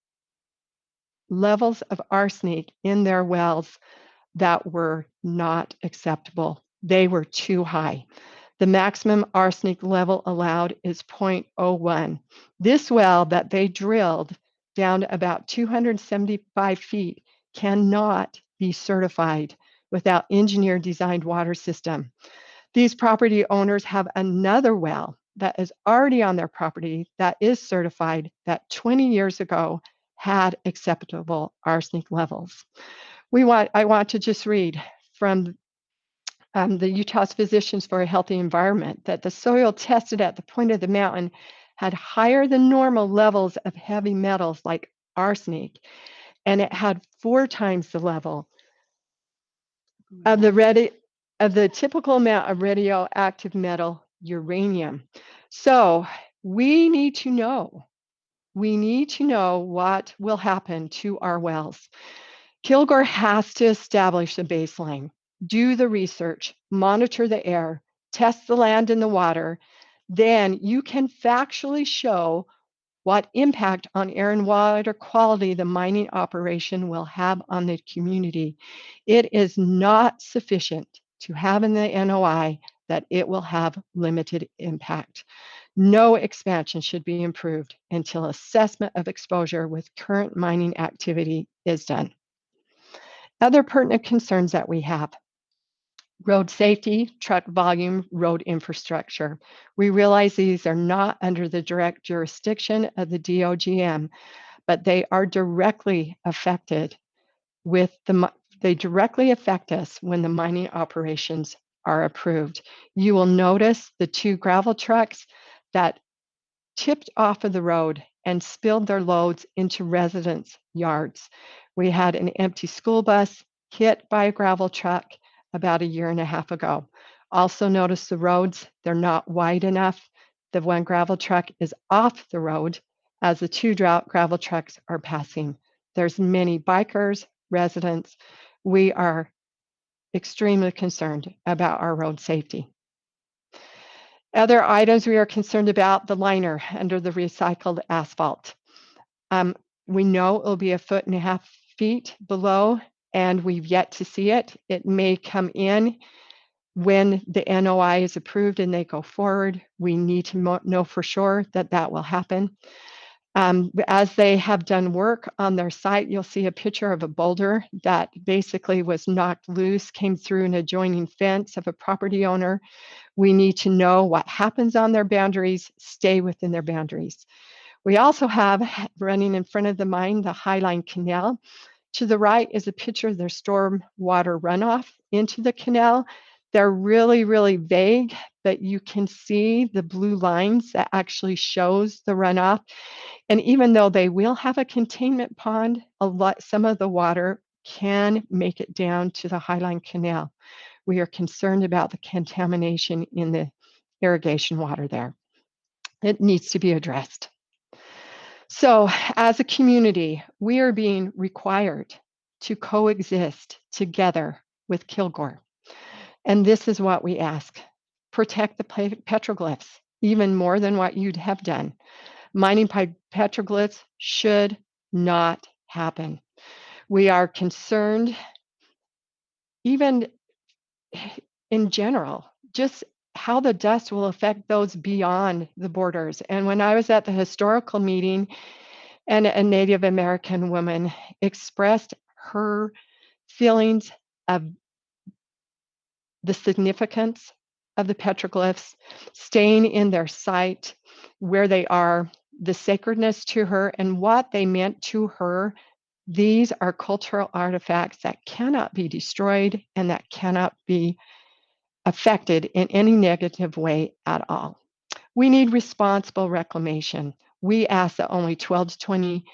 levels of arsenic in their wells that were not acceptable. They were too high. The maximum arsenic level allowed is 0.01. This well that they drilled down to about 275 feet cannot be certified without engineer designed water system. These property owners have another well that is already on their property that is certified that 20 years ago had acceptable arsenic levels. I want to just read from the Utah's Physicians for a Healthy Environment that the soil tested at the point of the mountain had higher than normal levels of heavy metals like arsenic, and it had 4 times the level of the typical amount of radioactive metal uranium. So we need to know what will happen to our wells. Kilgore has to establish a baseline, do the research, monitor the air, test the land and the water. Then you can factually show what impact on air and water quality the mining operation will have on the community. It is not sufficient to have in the NOI that it will have limited impact. No expansion should be improved until assessment of exposure with current mining activity is done. Other pertinent concerns that we have: road safety, truck volume, road infrastructure. We realize these are not under the direct jurisdiction of the DOGM, but they are directly affected they directly affect us when the mining operations are approved. You will notice the 2 gravel trucks that tipped off of the road and spilled their loads into residents' yards. We had an empty school bus hit by a gravel truck about 1.5 years ago. Also notice the roads, they're not wide enough. The 1 gravel truck is off the road as the 2 gravel trucks are passing. There's many bikers, residents. We are extremely concerned about our road safety. Other items we are concerned about: the liner under the recycled asphalt. We know it will be 1.5 feet below, and we've yet to see it. It may come in when the NOI is approved and they go forward. We need to know for sure that that will happen. As they have done work on their site, you'll see a picture of a boulder that basically was knocked loose, came through an adjoining fence of a property owner. We need to know what happens on their boundaries, stay within their boundaries. We also have, running in front of the mine, the Highline Canal. To the right is a picture of their storm water runoff into the canal. They're really, really vague, but you can see the blue lines that actually shows the runoff. And even though they will have a containment pond, some of the water can make it down to the Highline Canal. We are concerned about the contamination in the irrigation water there. It needs to be addressed. So as a community, we are being required to coexist together with Kilgore. And this is what we ask: protect the petroglyphs even more than what you'd have done. Mining by petroglyphs should not happen. We are concerned, even in general, just how the dust will affect those beyond the borders. And when I was at the historical meeting, and a Native American woman expressed her feelings of the significance of the petroglyphs, staying in their site where they are, the sacredness to her and what they meant to her. These are cultural artifacts that cannot be destroyed and that cannot be affected in any negative way at all. We need responsible reclamation. We ask that only 12 to 20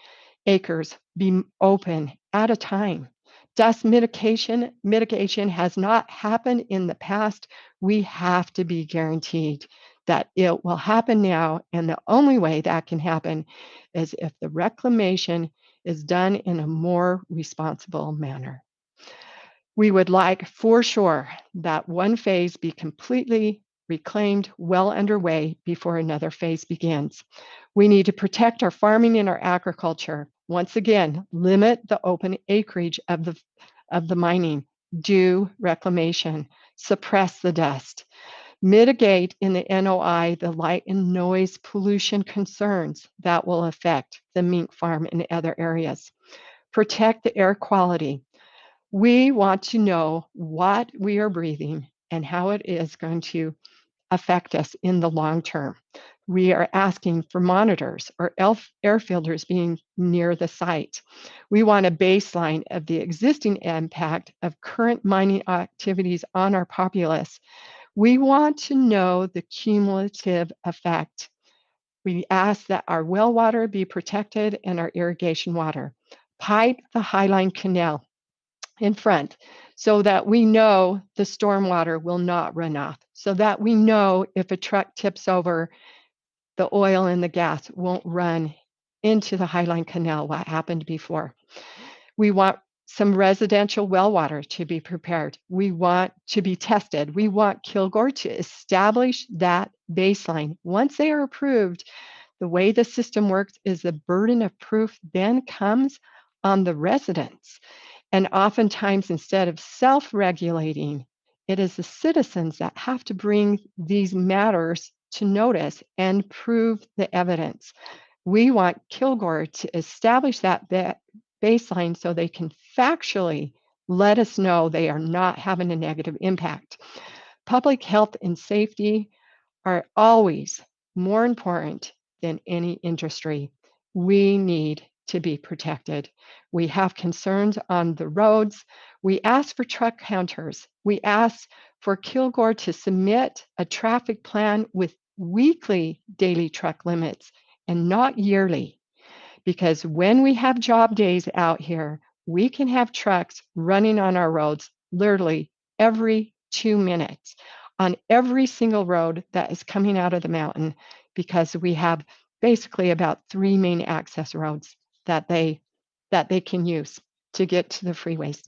acres be open at a time. Dust mitigation has not happened in the past. We have to be guaranteed that it will happen now, and the only way that can happen is if the reclamation is done in a more responsible manner. We would like for sure that one phase be completely reclaimed, well underway before another phase begins. We need to protect our farming and our agriculture. Once again, limit the open acreage of the mining, do reclamation, suppress the dust, mitigate in the NOI the light and noise pollution concerns that will affect the mink farm and other areas, protect the air quality. We want to know what we are breathing and how it is going to affect us in the long term. We are asking for monitors or air filters being near the site. We want a baseline of the existing impact of current mining activities on our populace. We want to know the cumulative effect. We ask that our well water be protected and our irrigation water. Pipe the Highline Canal in front so that we know the stormwater will not run off, so that we know if a truck tips over, the oil and the gas won't run into the Highline Canal, what happened before. We want some residential well water to be prepared. We want to be tested. We want Kilgore to establish that baseline. Once they are approved, the way the system works is the burden of proof then comes on the residents. And oftentimes, instead of self-regulating It is the citizens that have to bring these matters to notice and prove the evidence. We want Kilgore to establish that baseline so they can factually let us know they are not having a negative impact. Public health and safety are always more important than any industry. We need to be protected. We have concerns on the roads. We ask for truck counters. We ask for Kilgore to submit a traffic plan with weekly daily truck limits and not yearly. Because when we have job days out here, we can have trucks running on our roads literally every 2 minutes on every single road that is coming out of the mountain, because we have basically about 3 main access roads that they can use to get to the freeways.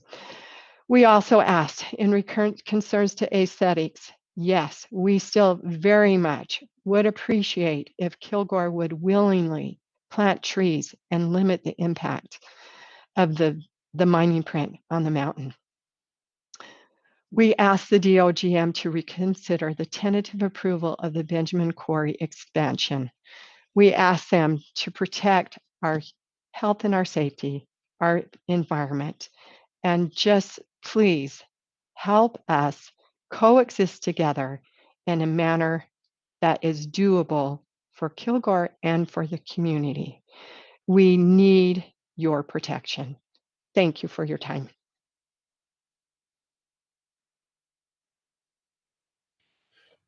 We also asked in recurrent concerns to aesthetics. Yes, we still very much would appreciate if Kilgore would willingly plant trees and limit the impact of the mining print on the mountain. We asked the DOGM to reconsider the tentative approval of the Benjamin Quarry expansion. We asked them to protect our health and our safety, our environment, and just please help us coexist together in a manner that is doable for Kilgore and for the community. We need your protection. Thank you for your time.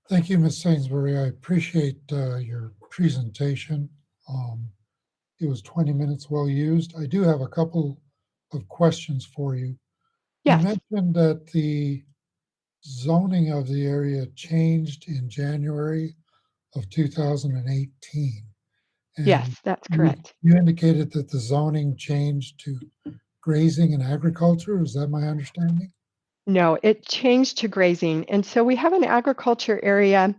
Thank you, Ms. Sainsbury. I appreciate your presentation. It was 20 minutes well used. I do have a couple of questions for you.
Yes.
You mentioned that the zoning of the area changed in January of 2018. And
yes, that's correct.
You indicated that the zoning changed to grazing and agriculture. Is that my understanding?
No, it changed to grazing. And so we have an agriculture area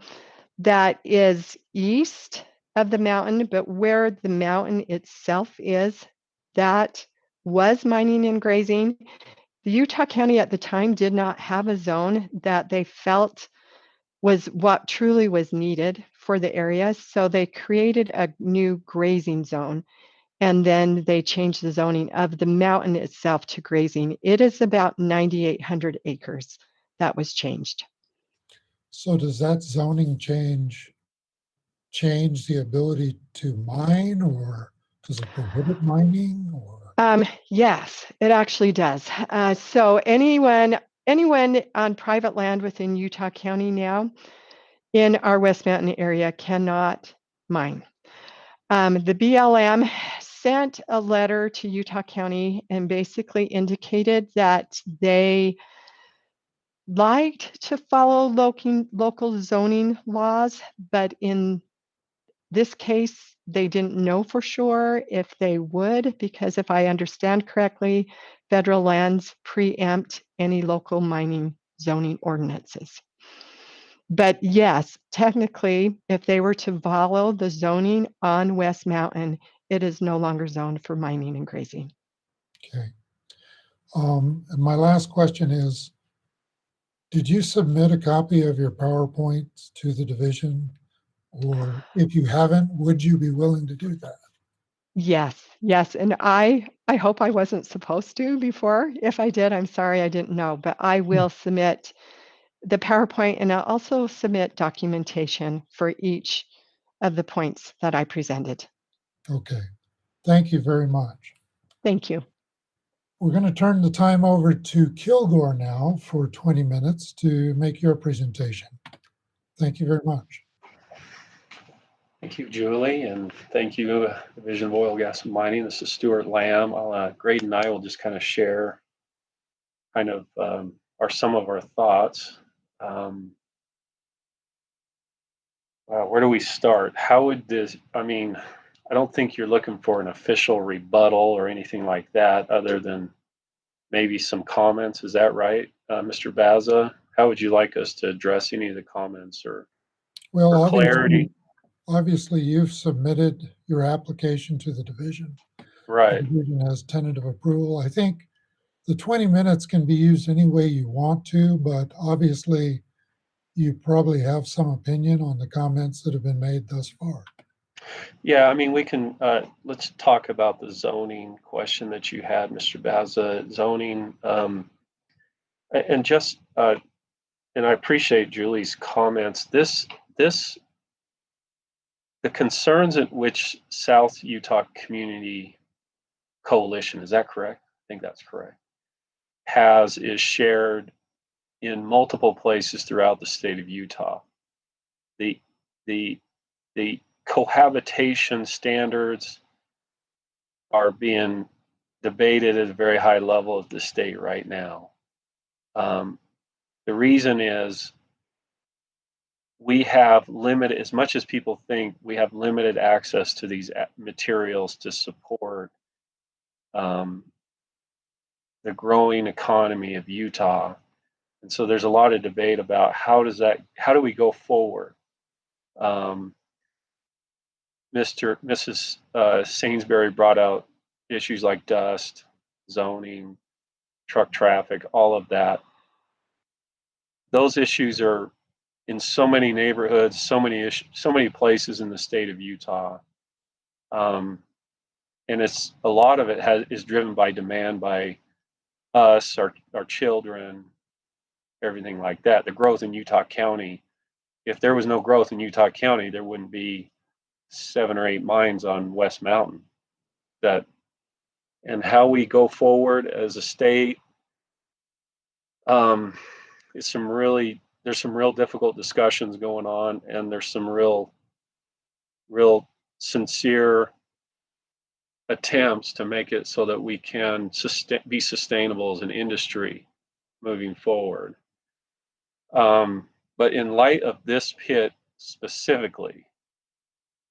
that is east of the mountain, but where the mountain itself is, that was mining and grazing. The Utah County at the time did not have a zone that they felt was what truly was needed for the area. So they created a new grazing zone. And then they changed the zoning of the mountain itself to grazing. It is about 9,800 acres that was changed.
So does that zoning change the ability to mine, or does it prohibit mining? Or
yes, it actually does. So anyone on private land within Utah County now in our West Mountain area cannot mine. The BLM sent a letter to Utah County and basically indicated that they liked to follow local zoning laws, but in this case, they didn't know for sure if they would, because if I understand correctly, federal lands preempt any local mining zoning ordinances. But yes, technically, if they were to follow the zoning on West Mountain, it is no longer zoned for mining and grazing.
okay. And my last question is, did you submit a copy of your PowerPoint to the division? Or if you haven't, would you be willing to do that?
Yes. And I hope I wasn't supposed to before. If I did, I'm sorry, I didn't know, but I will submit the PowerPoint, and I'll also submit documentation for each of the points that I presented.
Okay. Thank you very much.
Thank you.
We're going to turn the time over to Kilgore now for 20 minutes to make your presentation. Thank you very much.
Thank you, Julie, and thank you, Division of Oil, Gas, and Mining. This is Stuart Lamb. Graydon and I will just kind of share kind of some of our thoughts. Where do we start? How would this, I don't think you're looking for an official rebuttal or anything like that other than maybe some comments. Is that right, Mr. Baza? How would you like us to address any of the comments or clarity?
Obviously, you've submitted your application to the division.
Right.
The division has tentative approval. I think the 20 minutes can be used any way you want to, but obviously you probably have some opinion on the comments that have been made thus far.
Yeah, I mean, we can, let's talk about the zoning question that you had, Mr. Baza. Zoning, and just, and I appreciate Julie's comments. The concerns at which South Utah Community Coalition, is that correct? I think that's correct, is shared in multiple places throughout the state of Utah. The cohabitation standards are being debated at a very high level of the state right now. The reason is we have limited, as much as people think, we have limited access to these materials to support the growing economy of Utah. And so there's a lot of debate about how do we go forward? Mrs. Sainsbury brought out issues like dust, zoning, truck traffic, all of that. Those issues are in so many neighborhoods, so many places in the state of Utah, and it's a lot of it is driven by demand by us, our children, everything like that. The growth in Utah County. If there was no growth in Utah County, there wouldn't be 7 or 8 mines on West Mountain. And how we go forward as a state, there's some real difficult discussions going on, and there's some real sincere attempts to make it so that we can be sustainable as an industry moving forward. But in light of this pit specifically,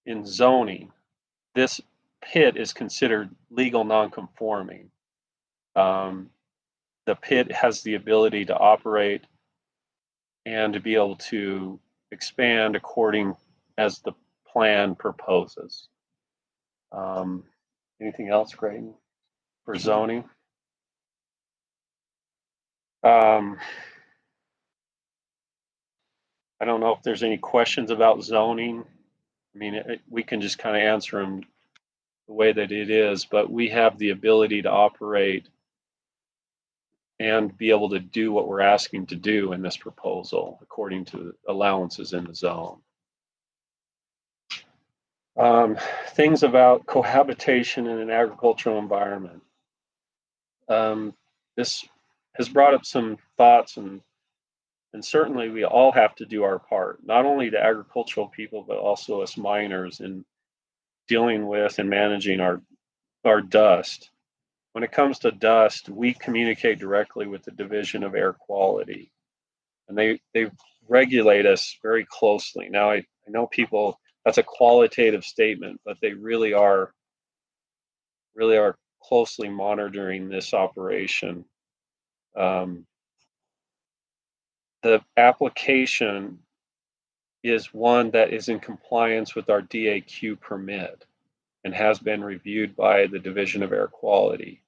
in zoning, this pit is considered legal non-conforming. The pit has the ability to operate and to be able to expand according as the plan proposes. Anything else, Graydon, for zoning? I don't know if there's any questions about zoning. I mean, we can just kind of answer them the way that it is, but we have the ability to operate and be able to do what we're asking to do in this proposal according to allowances in the zone. Things about cohabitation in an agricultural environment. This has brought up some thoughts, and certainly we all have to do our part, not only the agricultural people, but also us miners in dealing with and managing our dust. When it comes to dust, we communicate directly with the Division of Air Quality, and they regulate us very closely. Now, I know people, that's a qualitative statement, but they really are closely monitoring this operation. The application is one that is in compliance with our DAQ permit and has been reviewed by the Division of Air Quality.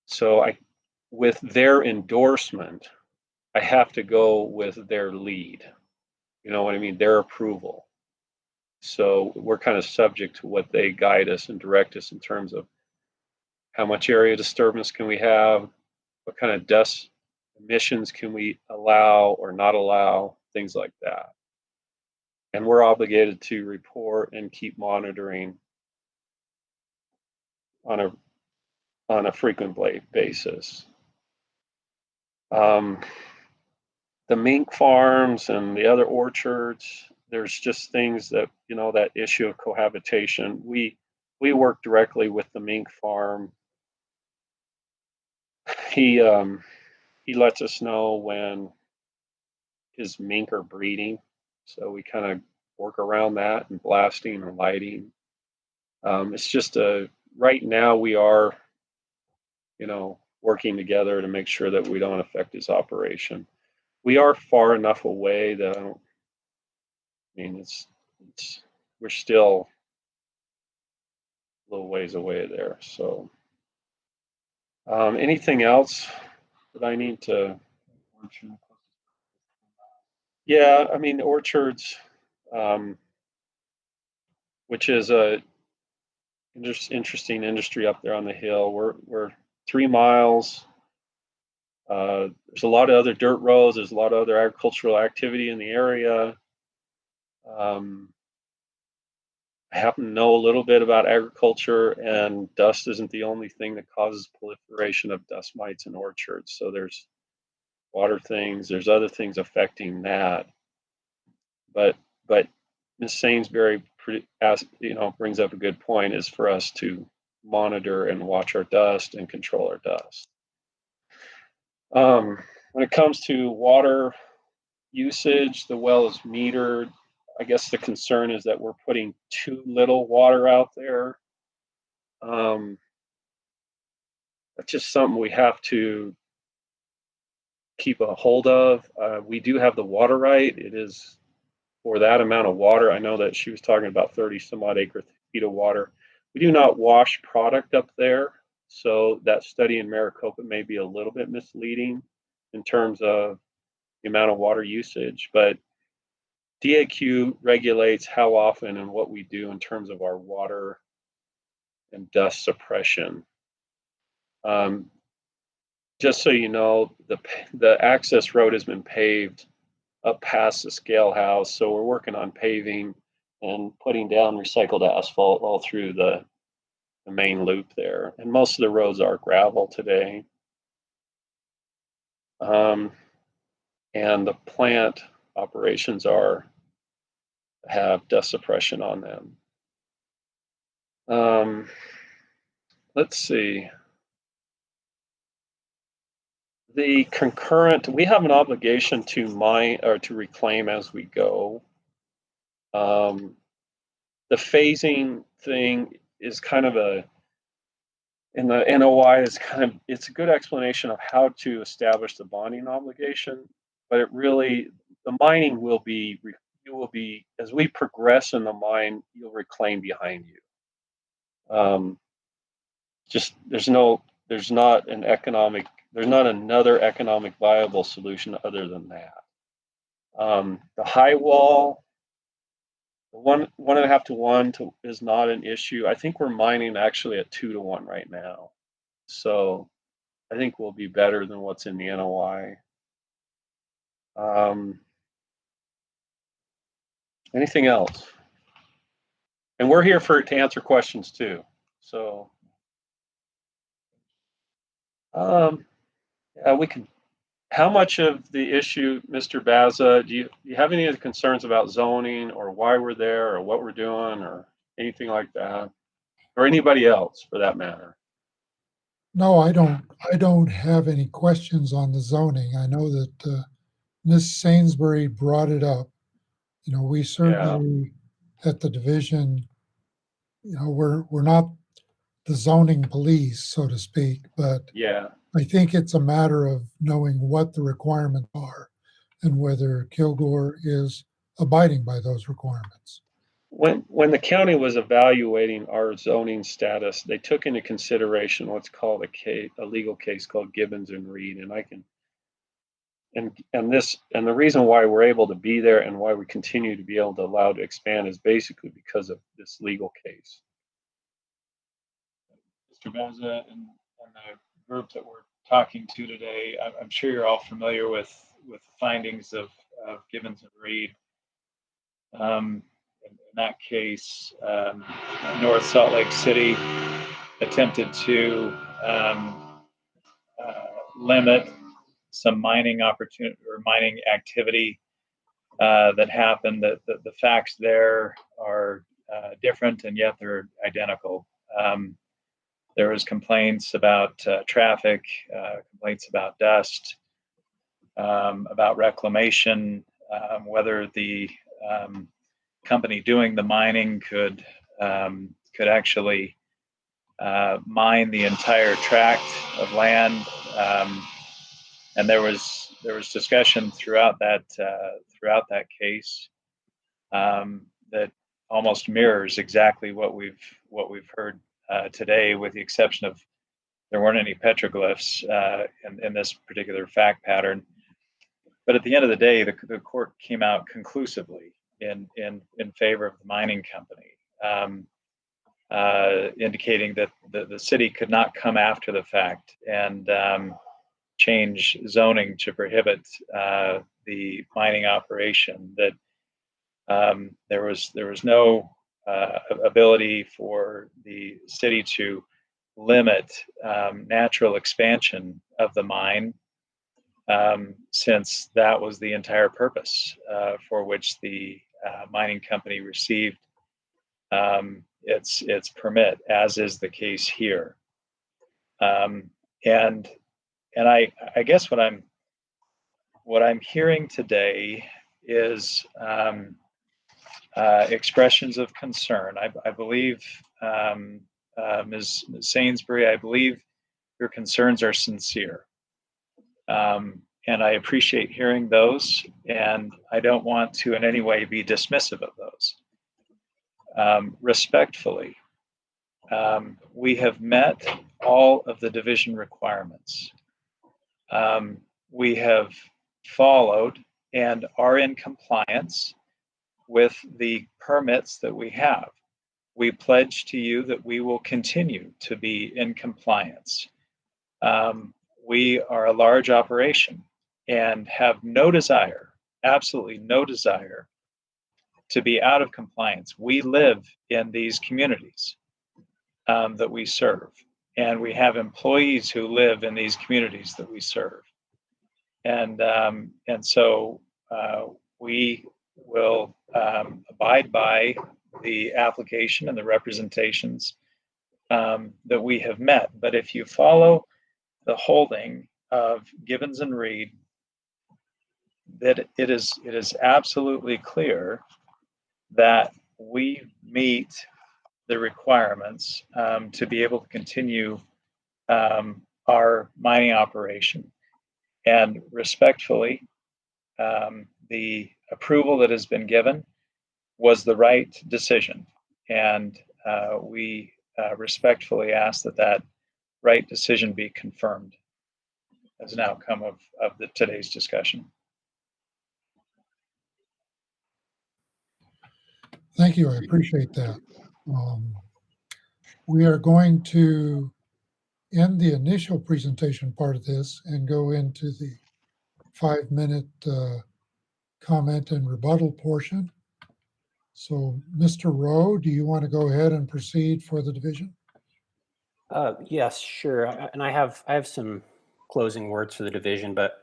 So with their endorsement, I have to go with their lead. You know what I mean? Their approval. So we're kind of subject to what they guide us and direct us in terms of how much area disturbance can we have, what kind of dust emissions can we allow or not allow, things like that. And we're obligated to report and keep monitoring on a frequent basis. The mink farms and the other orchards, there's just things that, you know, that issue of cohabitation. We work directly with the mink farm. He lets us know when his mink are breeding, so we kind of work around that and blasting and lighting. It's just right now we are, you know, working together to make sure that we don't affect his operation. We are far enough away that we're still a little ways away there. So Anything else that I need to? Yeah, I mean, orchards, which is a interesting industry up there on the hill. We're 3 miles. There's a lot of other dirt roads. There's a lot of other agricultural activity in the area. I happen to know a little bit about agriculture, and dust isn't the only thing that causes proliferation of dust mites in orchards. So there's water things, there's other things affecting that. But Ms. Sainsbury, brings up a good point, is for us to monitor and watch our dust and control our dust. When it comes to water usage, the well is metered. I guess the concern is that we're putting too little water out there. That's just something we have to keep a hold of. We do have the water right. It is for that amount of water. I know that she was talking about 30 some odd acre feet of water. We do not wash product up there. So that study in Maricopa may be a little bit misleading in terms of the amount of water usage, but DAQ regulates how often and what we do in terms of our water and dust suppression. Just so you know, the access road has been paved up past the scale house, so we're working on paving and putting down recycled asphalt all through the main loop there. And most of the roads are gravel today. And the plant operations have dust suppression on them. Let's see. The concurrent, we have an obligation to mine or to reclaim as we go. The phasing thing is kind of in the NOI it's a good explanation of how to establish the bonding obligation, but the mining will be, as we progress in the mine, you'll reclaim behind you. There's not another economic viable solution other than that. The high wall, the 1.5 to 1 is not an issue. I think we're mining actually at 2 to 1 right now. So I think we'll be better than what's in the NOI. Anything else? And we're here to answer questions too. So we can. How much of the issue, Mr. Baza, do you have any other concerns about zoning or why we're there or what we're doing or anything like that? Or anybody else for that matter?
No, I don't have any questions on the zoning. I know that Ms. Sainsbury brought it up. We certainly at the division, we're not the zoning police, so to speak, but
yeah,
I think it's a matter of knowing what the requirements are and whether Kilgore is abiding by those requirements.
When the county was evaluating our zoning status, they took into consideration what's called a legal case called Gibbons and Reed, and the reason why we're able to be there and why we continue to be able to allow to expand is basically because of this legal case.
Mr. Baza and the group that we're talking to today, I'm sure you're all familiar with the findings of Gibbons and Reed. In that case, North Salt Lake City attempted to limit some mining opportunity or mining activity that happened. The facts there are different, and yet they're identical. There was complaints about traffic, complaints about dust, about reclamation, whether the company doing the mining could actually mine the entire tract of land, and there was discussion throughout that case that almost mirrors exactly what we've heard today, with the exception of there weren't any petroglyphs in this particular fact pattern. But at the end of the day, the court came out conclusively in favor of the mining company, indicating that the city could not come after the fact and change zoning to prohibit the mining operation. That there was no ability for the city to limit natural expansion of the mine, since that was the entire purpose for which the mining company received its permit, as is the case here. And I guess what I'm hearing today is expressions of concern. I believe, Ms. Sainsbury, I believe your concerns are sincere. And I appreciate hearing those, and I don't want to in any way be dismissive of those. Respectfully, we have met all of the division requirements. We have followed and are in compliance with the permits that we have. We pledge to you that we will continue to be in compliance. We are a large operation and have no desire, absolutely no desire, to be out of compliance. We live in these communities that we serve, and we have employees who live in these communities that we serve. And so we will abide by the application and the representations that we have met. But if you follow the holding of Gibbons and Reed, that it is absolutely clear that we meet the requirements to be able to continue our mining operation. And respectfully, the approval that has been given was the right decision. And we respectfully ask that right decision be confirmed as an outcome of today's discussion.
Thank you. I appreciate that. We are going to end the initial presentation part of this and go into the 5-minute comment and rebuttal portion. So, Mr. Rowe, do you want to go ahead and proceed for the division?
Yes, sure. And I have some closing words for the division, but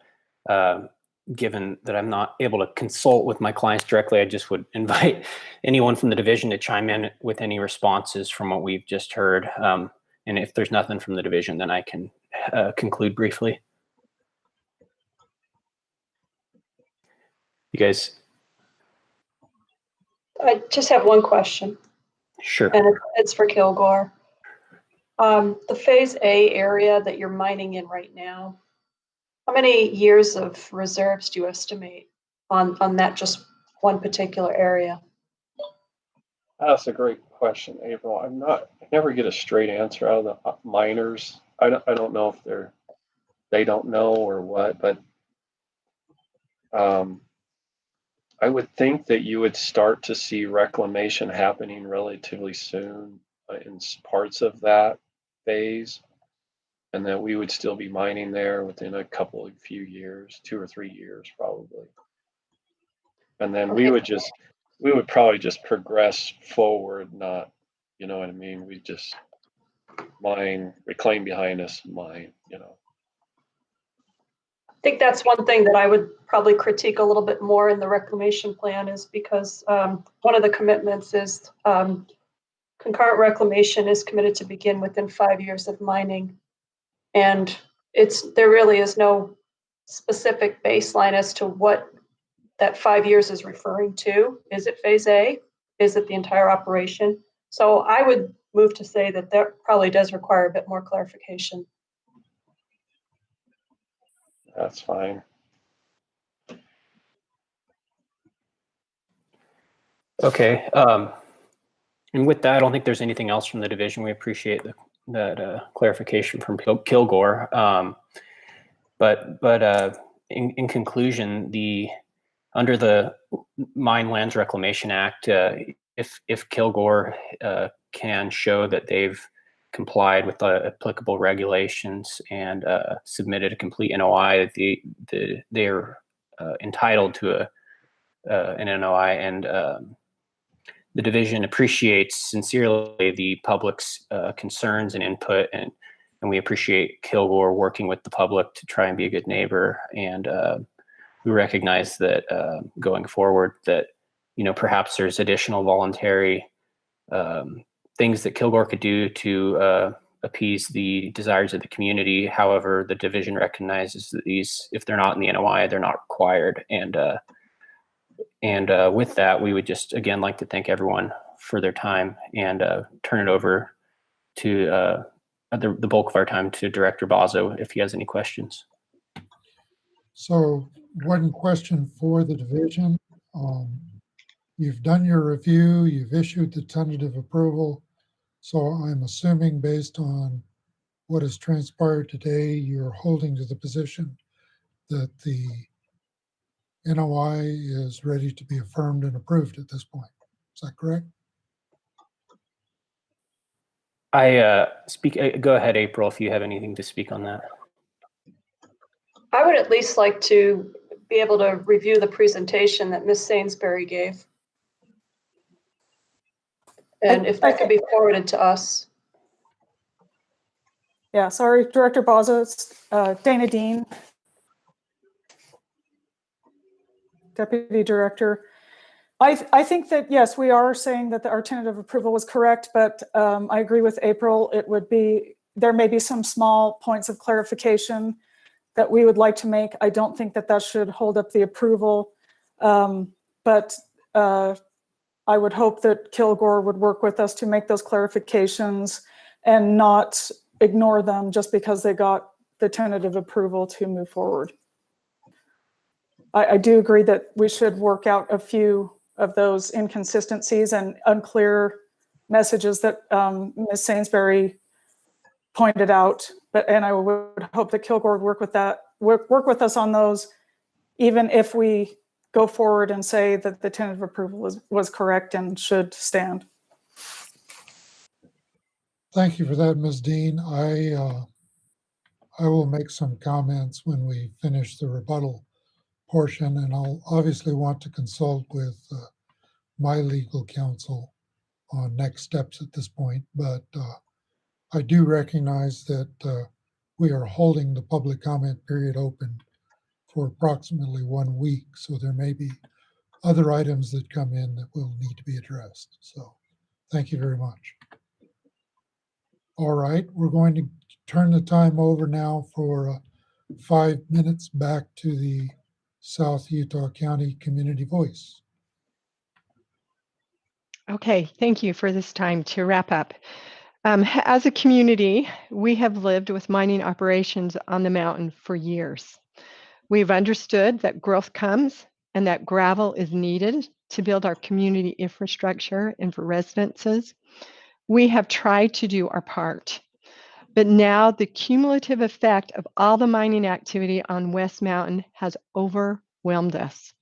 given that I'm not able to consult with my clients directly, I just would invite anyone from the division to chime in with any responses from what we've just heard. And if there's nothing from the division, then I can conclude briefly. You guys?
I just have one question.
Sure.
And it's for Kilgore. The Phase A area that you're mining in right now, how many years of reserves do you estimate on that just one particular area?
That's a great question, April. I never get a straight answer out of the miners. I don't know if they don't know or what, but I would think that you would start to see reclamation happening relatively soon in parts of that phase, and that we would still be mining there within a few years, 2 or 3 years probably. And then we would probably just progress forward, not, you know what I mean? We just mine, reclaim behind us, mine, you know.
I think that's one thing that I would probably critique a little bit more in the reclamation plan, is because one of the commitments is concurrent reclamation is committed to begin within 5 years of mining. And there really is no specific baseline as to what that 5 years is referring to. Is it Phase A? Is it the entire operation? So I would move to say that probably does require a bit more clarification.
That's fine.
Okay. And with that, I don't think there's anything else from the division. We appreciate clarification from Kilgore. But in conclusion, under the Mine Lands Reclamation Act, if Kilgore can show that they've complied with the applicable regulations and submitted a complete NOI, they're entitled to an NOI, and the division appreciates sincerely the public's concerns and input, and we appreciate Kilgore working with the public to try and be a good neighbor. And we recognize that going forward that, perhaps there's additional voluntary things that Kilgore could do to appease the desires of the community. However, the division recognizes that these, if they're not in the NOI, they're not required. And with that, we would just, again, like to thank everyone for their time and turn it over to the bulk of our time to Director Bozzo if he has any questions.
So one question for the division. You've done your review, you've issued the tentative approval. So I'm assuming based on what has transpired today, you're holding to the position that the NOI is ready to be affirmed and approved at this point. Is that correct?
Go ahead, April, if you have anything to speak on that.
I would at least like to be able to review the presentation that Ms. Sainsbury gave. And if that could be forwarded to us.
Yeah, sorry, Director Bozzo, it's Dana Dean, Deputy Director. I think that, yes, we are saying that our tentative approval was correct, but I agree with April. There may be some small points of clarification that we would like to make. I don't think that should hold up the approval, but I would hope that Kilgore would work with us to make those clarifications and not ignore them just because they got the tentative approval to move forward. I do agree that we should work out a few of those inconsistencies and unclear messages that Ms. Sainsbury pointed out, and I would hope that Kilgore would work with us on those, even if we go forward and say that the tentative approval was correct and should stand.
Thank you for that, Ms. Dean. I will make some comments when we finish the rebuttal portion, and I'll obviously want to consult with my legal counsel on next steps at this point, but I do recognize that we are holding the public comment period open for approximately 1 week, so there may be other items that come in that will need to be addressed. So thank you very much. All right, we're going to turn the time over now for 5 minutes back to the South Utah County Community Voice.
Okay, thank you for this time to wrap up. As a community, we have lived with mining operations on the mountain for years. We've understood that growth comes and that gravel is needed to build our community infrastructure and for residences. We have tried to do our part, but now the cumulative effect of all the mining activity on West Mountain has overwhelmed us.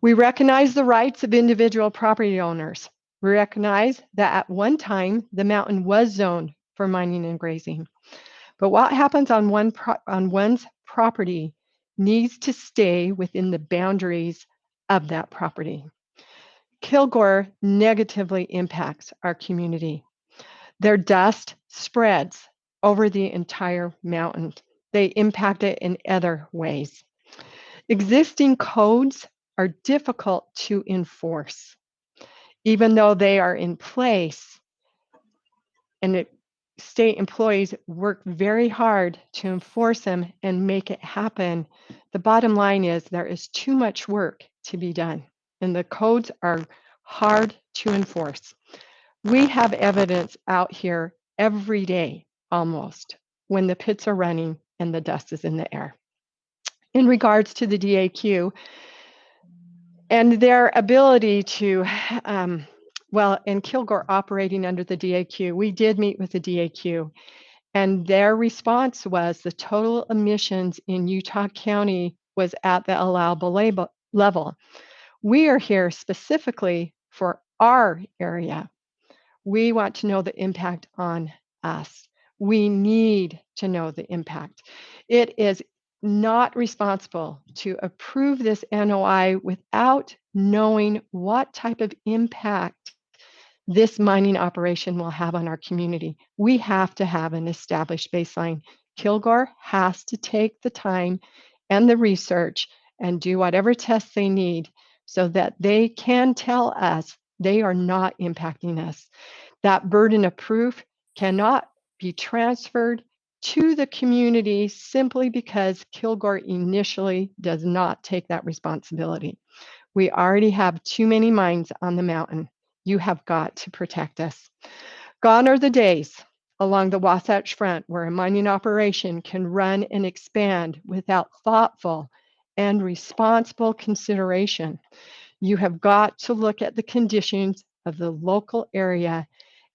We recognize the rights of individual property owners. We recognize that at one time, the mountain was zoned for mining and grazing. But what happens on one's property needs to stay within the boundaries of that property. Kilgore negatively impacts our community. Their dust spreads over the entire mountain. They impact it in other ways. Existing codes are difficult to enforce. Even though they are in place, and state employees work very hard to enforce them and make it happen, the bottom line is there is too much work to be done, and the codes are hard to enforce. We have evidence out here every day, almost, when the pits are running and the dust is in the air. In regards to the DAQ and their ability to Well, and Kilgore operating under the DAQ, we did meet with the DAQ, and their response was the total emissions in Utah County was at the allowable level. We are here specifically for our area. We want to know the impact on us. We need to know the impact. It is not responsible to approve this NOI without knowing what type of impact this mining operation will have on our community. We have to have an established baseline. Kilgore has to take the time and the research and do whatever tests they need so that they can tell us they are not impacting us. That burden of proof cannot be transferred to the community simply because Kilgore initially does not take that responsibility. We already have too many mines on the mountain. You have got to protect us. Gone are the days along the Wasatch Front where a mining operation can run and expand without thoughtful and responsible consideration. You have got to look at the conditions of the local area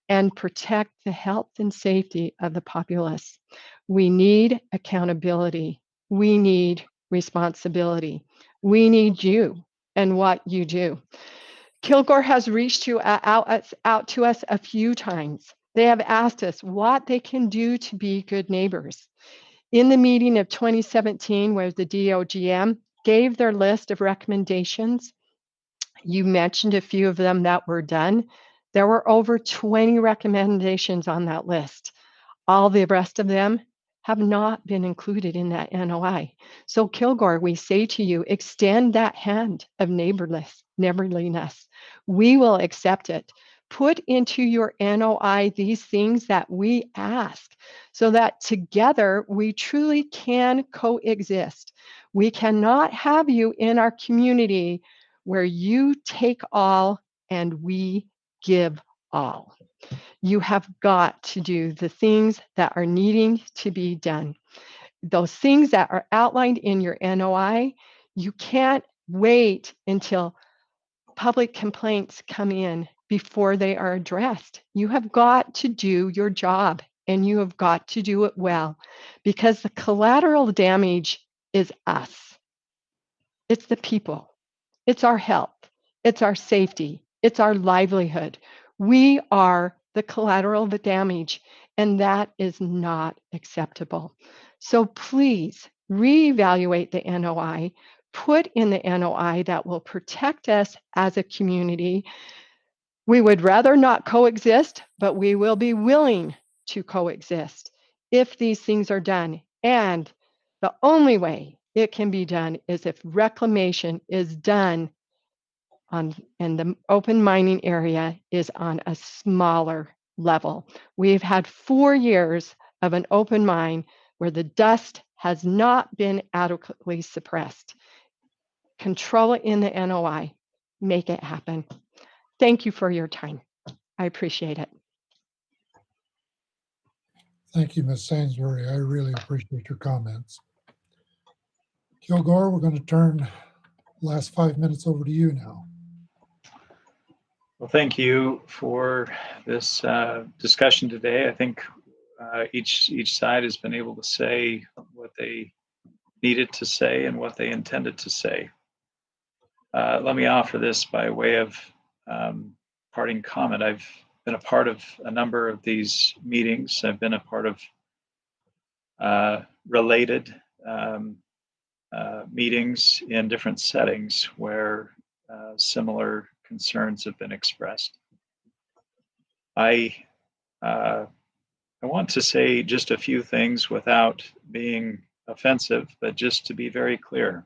and protect the health and safety of the populace. We need accountability. We need responsibility. We need you and what you do. Kilgore has reached out to us a few times. They have asked us what they can do to be good neighbors. In the meeting of 2017, where the DOGM gave their list of recommendations, you mentioned a few of them that were done. There were over 20 recommendations on that list. All the rest of them have not been included in that NOI. So Kilgore, we say to you, extend that hand of neighborliness. We will accept it. Put into your NOI these things that we ask so that together we truly can coexist. We cannot have you in our community where you take all and we give all. You have got to do the things that are needing to be done. Those things that are outlined in your NOI, you can't wait until public complaints come in before they are addressed. You have got to do your job and you have got to do it well because the collateral damage is us. It's the people. It's our health. It's our safety. It's our livelihood. We are the collateral of the damage, and that is not acceptable. So please reevaluate the NOI, put in the NOI that will protect us as a community. We would rather not coexist, but we will be willing to coexist if these things are done. And the only way it can be done is if reclamation is done and the open mining area is on a smaller level. We've had 4 years of an open mine where the dust has not been adequately suppressed. Control it in the NOI. Make it happen. Thank you for your time. I appreciate it.
Thank you, Ms. Sainsbury. I really appreciate your comments. Kilgore, we're going to turn the last 5 minutes over to you now.
Well, thank you for this discussion today. I think each side has been able to say what they needed to say and what they intended to say. Let me offer this by way of parting comment. I've been a part of a number of these meetings. I've been a part of related meetings in different settings where similar concerns have been expressed. I want to say just a few things without being offensive, but just to be very clear.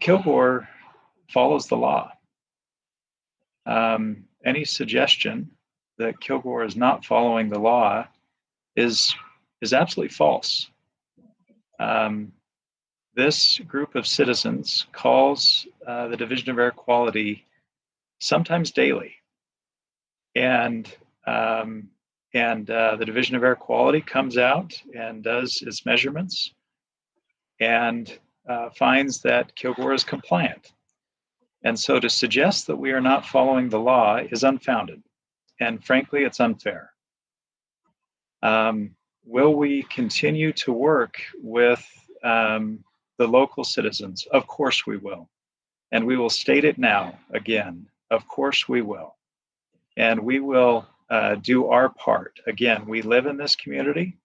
Kilgore follows the law. Any suggestion that Kilgore is not following the law is absolutely false. This group of citizens calls the Division of Air Quality sometimes daily, and the Division of Air Quality comes out and does its measurements and finds that Kilgore is compliant. And so to suggest that we are not following the law is unfounded. And frankly, it's unfair. Will we continue to work with the local citizens? Of course we will. And we will state it now again. Of course we will. And we will do our part. Again, we live in this community,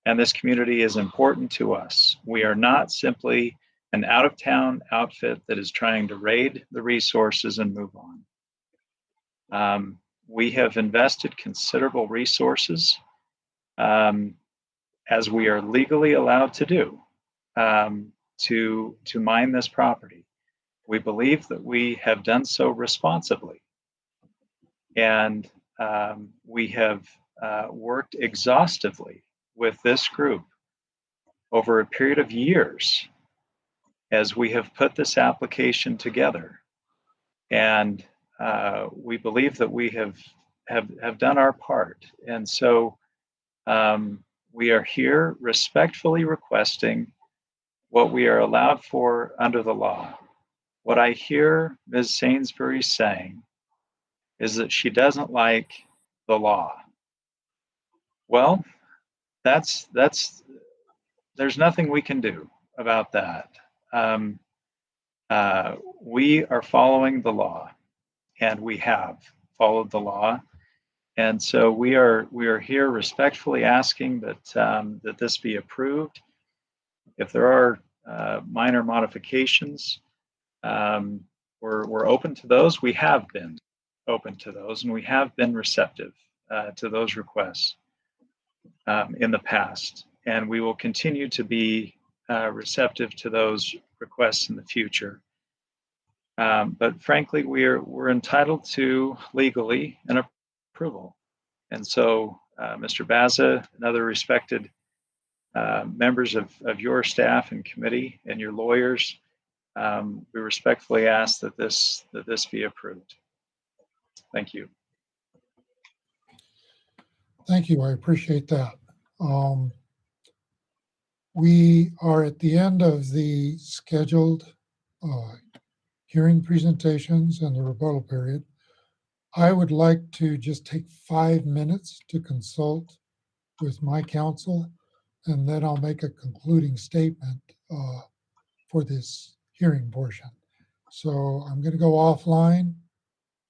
and this community is important to us. We are not simply an out-of-town outfit that is trying to raid the resources and move on. We have invested considerable resources, as we are legally allowed to do, to mine this property. We believe that we have done so responsibly, and we have worked exhaustively with this group over a period of years as we have put this application together. And we believe that we have done our part. And so we are here respectfully requesting what we are allowed for under the law. What I hear Ms. Sainsbury saying is that she doesn't like the law. Well, there's nothing we can do about that. We are following the law, and we have followed the law. And so we are here respectfully asking that this be approved. If there are minor modifications, we're open to those. We have been open to those, and we have been receptive to those requests in the past. And we will continue to be receptive to those requests in the future. But frankly, we're entitled to legally an approval. And so, Mr. Baza and other respected members of your staff and committee and your lawyers, we respectfully ask that this be approved. Thank you.
Thank you. I appreciate that. We are at the end of the scheduled hearing presentations and the rebuttal period. I would like to just take 5 minutes to consult with my counsel, and then I'll make a concluding statement for this hearing portion. So I'm going to go offline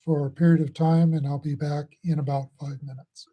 for a period of time, and I'll be back in about 5 minutes.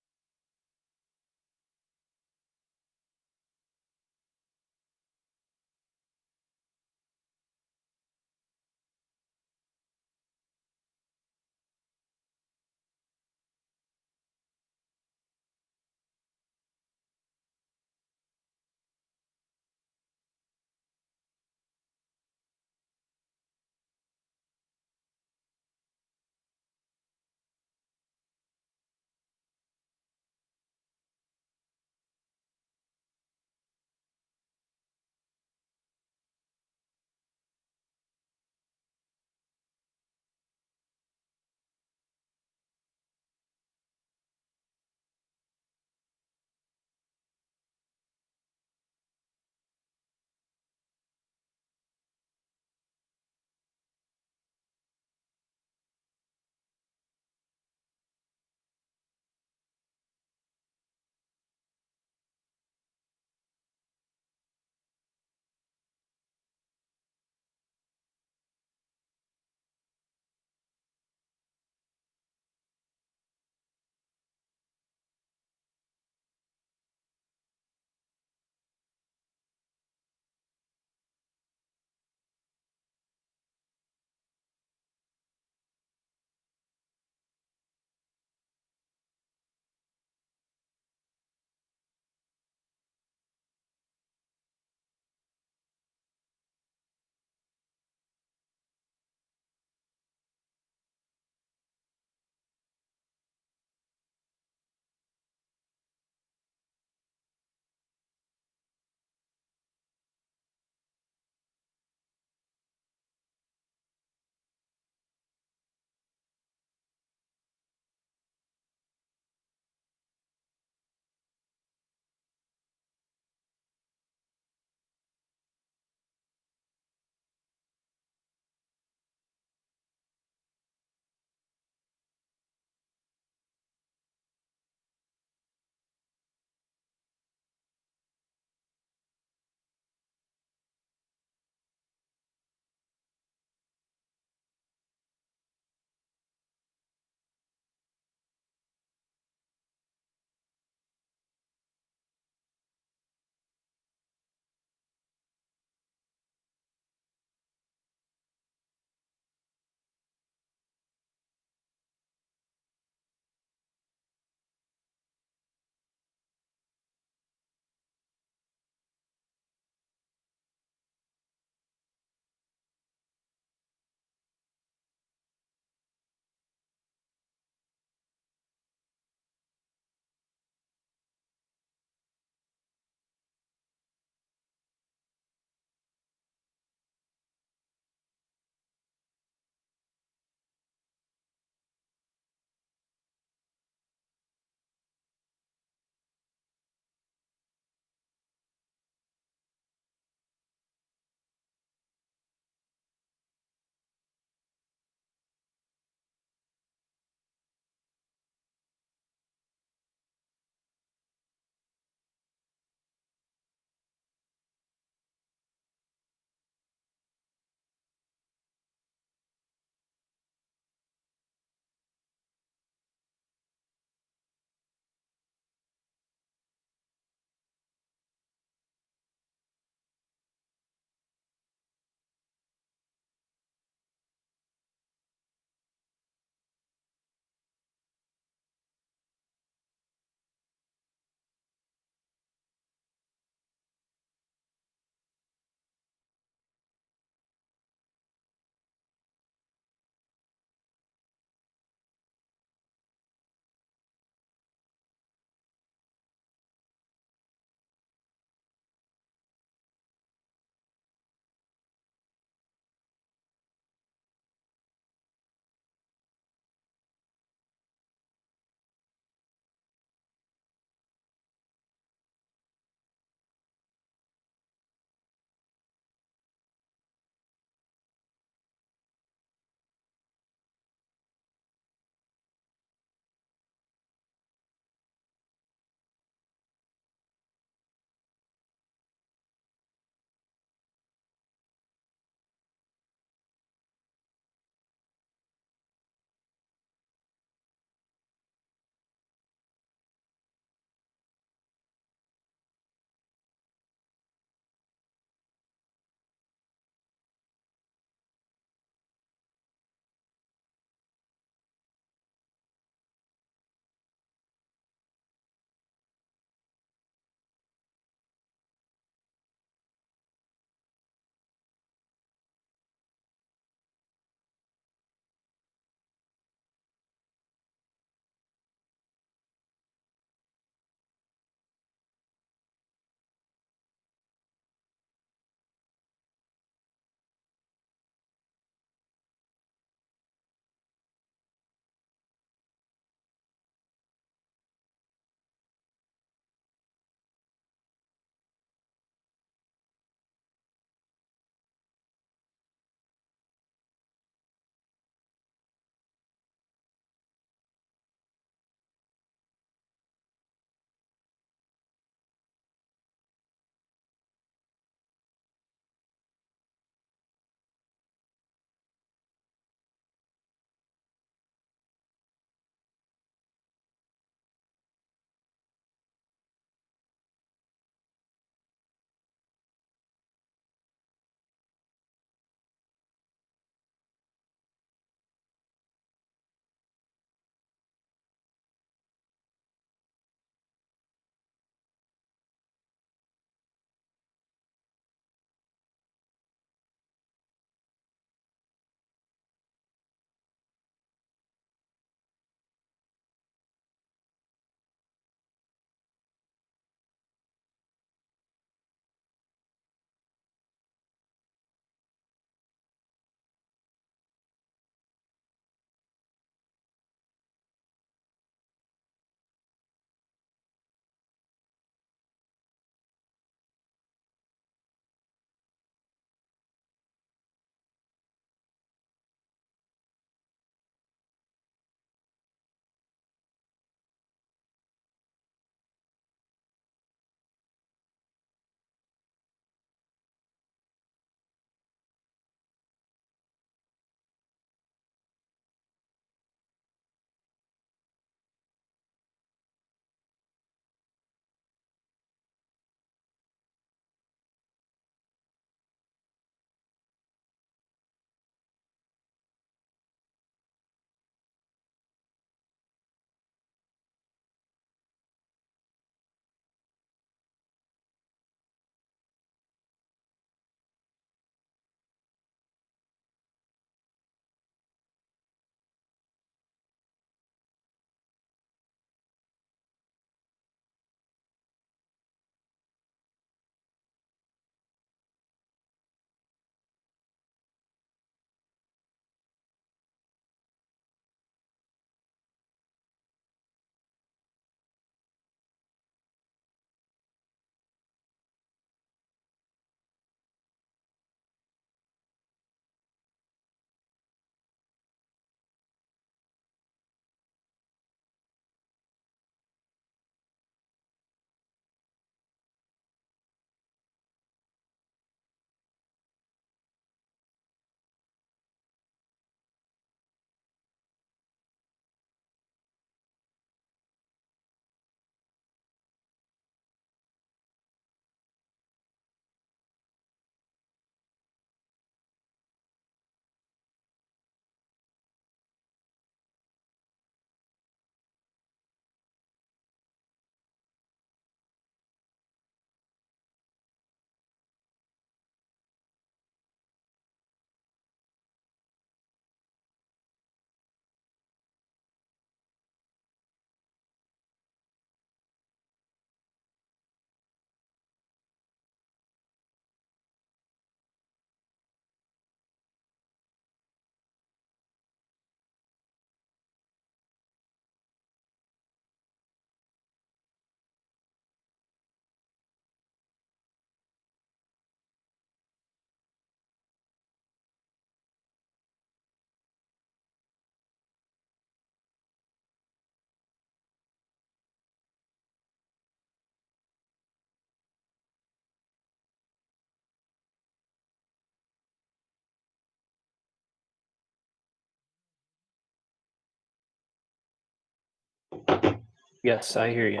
Yes, I hear you.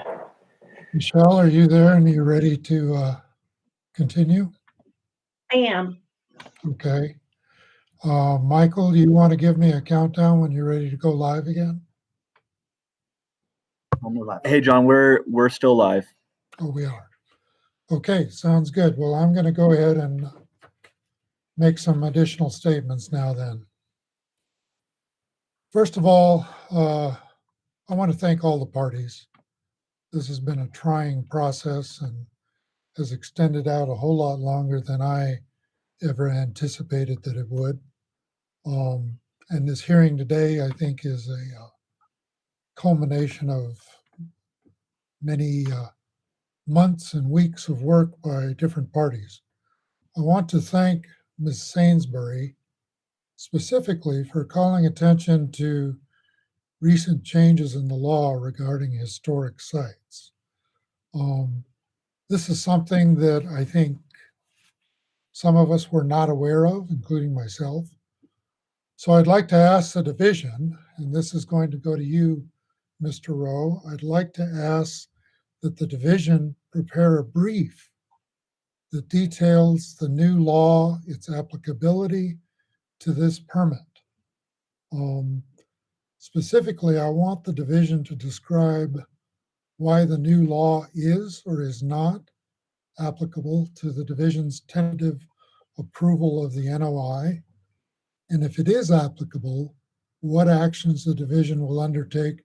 Michelle, are you there and you ready to continue?
I am.
Okay. Michael, do you want to give me a countdown when you're ready to go live again?
Hey, John, we're still live.
Oh, we are. Okay, sounds good. Well, I'm going to go ahead and make some additional statements now then. First of all, I want to thank all the parties. This has been a trying process and has extended out a whole lot longer than I ever anticipated that it would. And this hearing today, I think, is a culmination of many months and weeks of work by different parties. I want to thank Ms. Sainsbury specifically for calling attention to recent changes in the law regarding historic sites. This is something that I think some of us were not aware of, including myself. So I'd like to ask the division, and this is going to go to you, Mr. Rowe. I'd like to ask that the division prepare a brief that details the new law, its applicability to this permit. Specifically, I want the division to describe why the new law is or is not applicable to the division's tentative approval of the NOI. And if it is applicable, what actions the division will undertake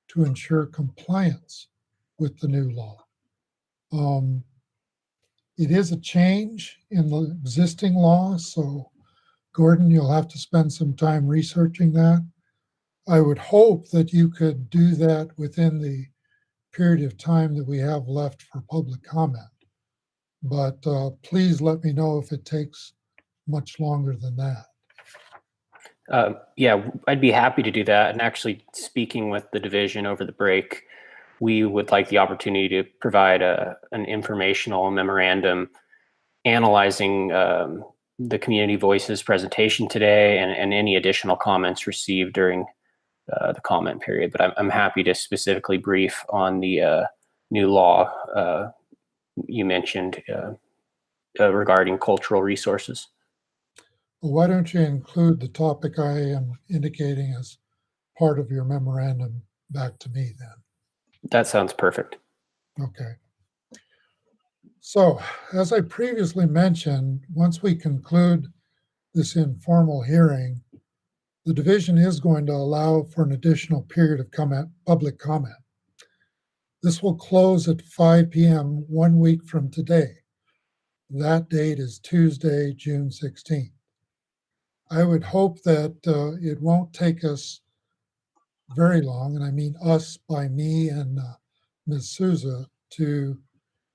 to ensure compliance with the new law. It is a change in the existing law, so Gordon, you'll have to spend some time researching that. I would hope that you could do that within the period of time that we have left for public comment. But please let me know if it takes much longer than that.
Yeah, I'd be happy to do that. And actually, speaking with the division over the break, we would like the opportunity to provide an informational memorandum analyzing the Community Voices presentation today and any additional comments received during the comment period. But I'm happy to specifically brief on the new law you mentioned regarding cultural resources.
Well, why don't you include the topic I am indicating as part of your memorandum back to me then?
That sounds perfect.
Okay. So, as I previously mentioned, once we conclude this informal hearing, the division is going to allow for an additional period of public comment. This will close at 5 p.m. 1 week from today. That date is Tuesday, June 16th. I would hope that it won't take us very long, and I mean us by me and Ms. Souza, to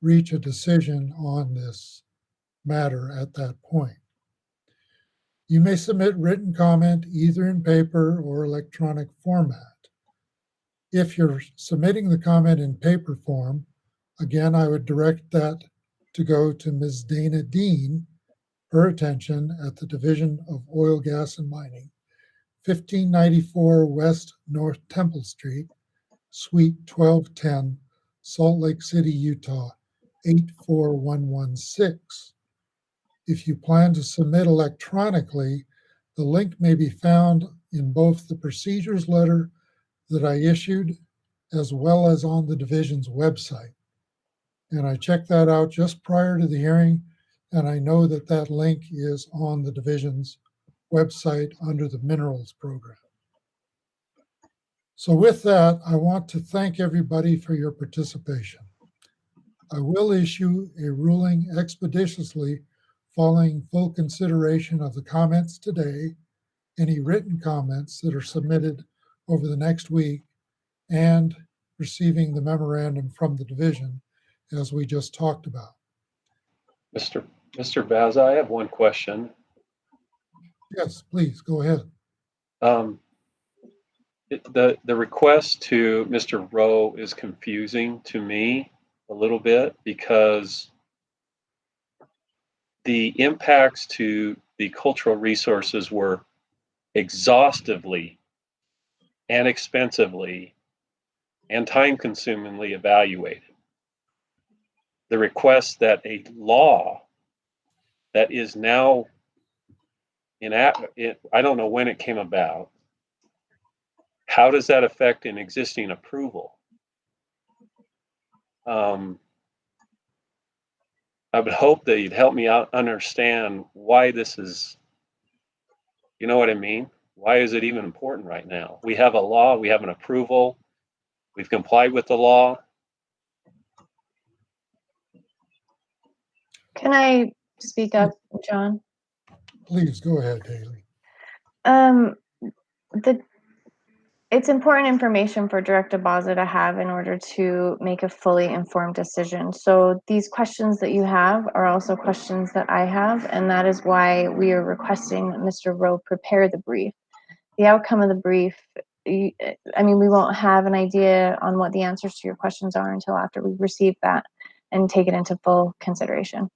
reach a decision on this matter at that point. You may submit written comment either in paper or electronic format. If you're submitting the comment in paper form, again, I would direct that to go to Ms. Dana Dean, her attention at the Division of Oil, Gas, and Mining, 1594 West North Temple Street, Suite 1210, Salt Lake City, Utah, 84116. If you plan to submit electronically, the link may be found in both the procedures letter that I issued as well as on the division's website. And I checked that out just prior to the hearing, and I know that that link is on the division's website under the Minerals program. So with that, I want to thank everybody for your participation. I will issue a ruling expeditiously following full consideration of the comments today, any written comments that are submitted over the next week, and receiving the memorandum from the division as we just talked about.
Mr. Baza, I have one question.
Yes, please, go ahead.
The request to Mr. Rowe is confusing to me a little bit because the impacts to the cultural resources were exhaustively and expensively and time-consumingly evaluated. The request that a law that is now I don't know when it came about. How does that affect an existing approval? I would hope that you'd help me out understand why this is, you know what I mean? Why is it even important right now? We have a law, we have an approval, we've complied with the law.
Can I speak up, John?
Please go ahead, Haley.
It's important information for Director Baza to have in order to make a fully informed decision. So these questions that you have are also questions that I have, and that is why we are requesting that Mr. Rowe prepare the brief. The outcome of the brief, we won't have an idea on what the answers to your questions are until after we receive that and take it into full consideration.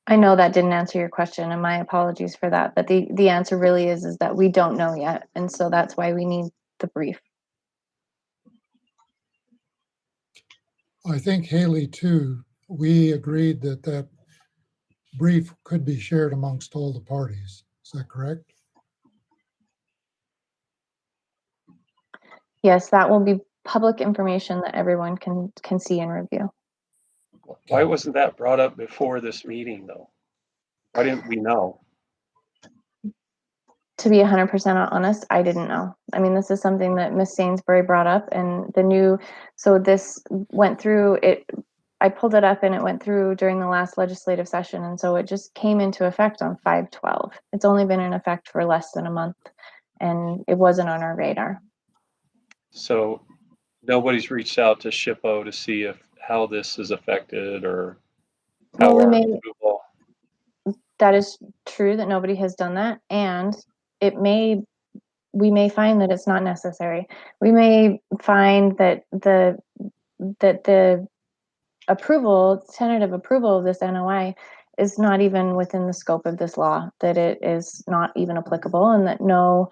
I know that didn't answer your question, and my apologies for that, but the answer really is that we don't know yet, and so that's why we need the brief.
I think Haley too, we agreed that that brief could be shared amongst all the parties. Is that correct?
Yes, that will be public information that everyone can see and review.
Why wasn't that brought up before this meeting, though? Why didn't we know?
To be 100% honest, I didn't know. I mean, this is something that Ms. Sainsbury brought up, and so this went through it. I pulled it up and it went through during the last legislative session, and so it just came into effect on 5/12. It's only been in effect for less than a month, and it wasn't on our radar.
So nobody's reached out to SHPO to see how this is affected or how our approval.
That is true that nobody has done that, and we may find that it's not necessary. We may find that the tentative approval of this NOI is not even within the scope of this law, that it is not even applicable, and that no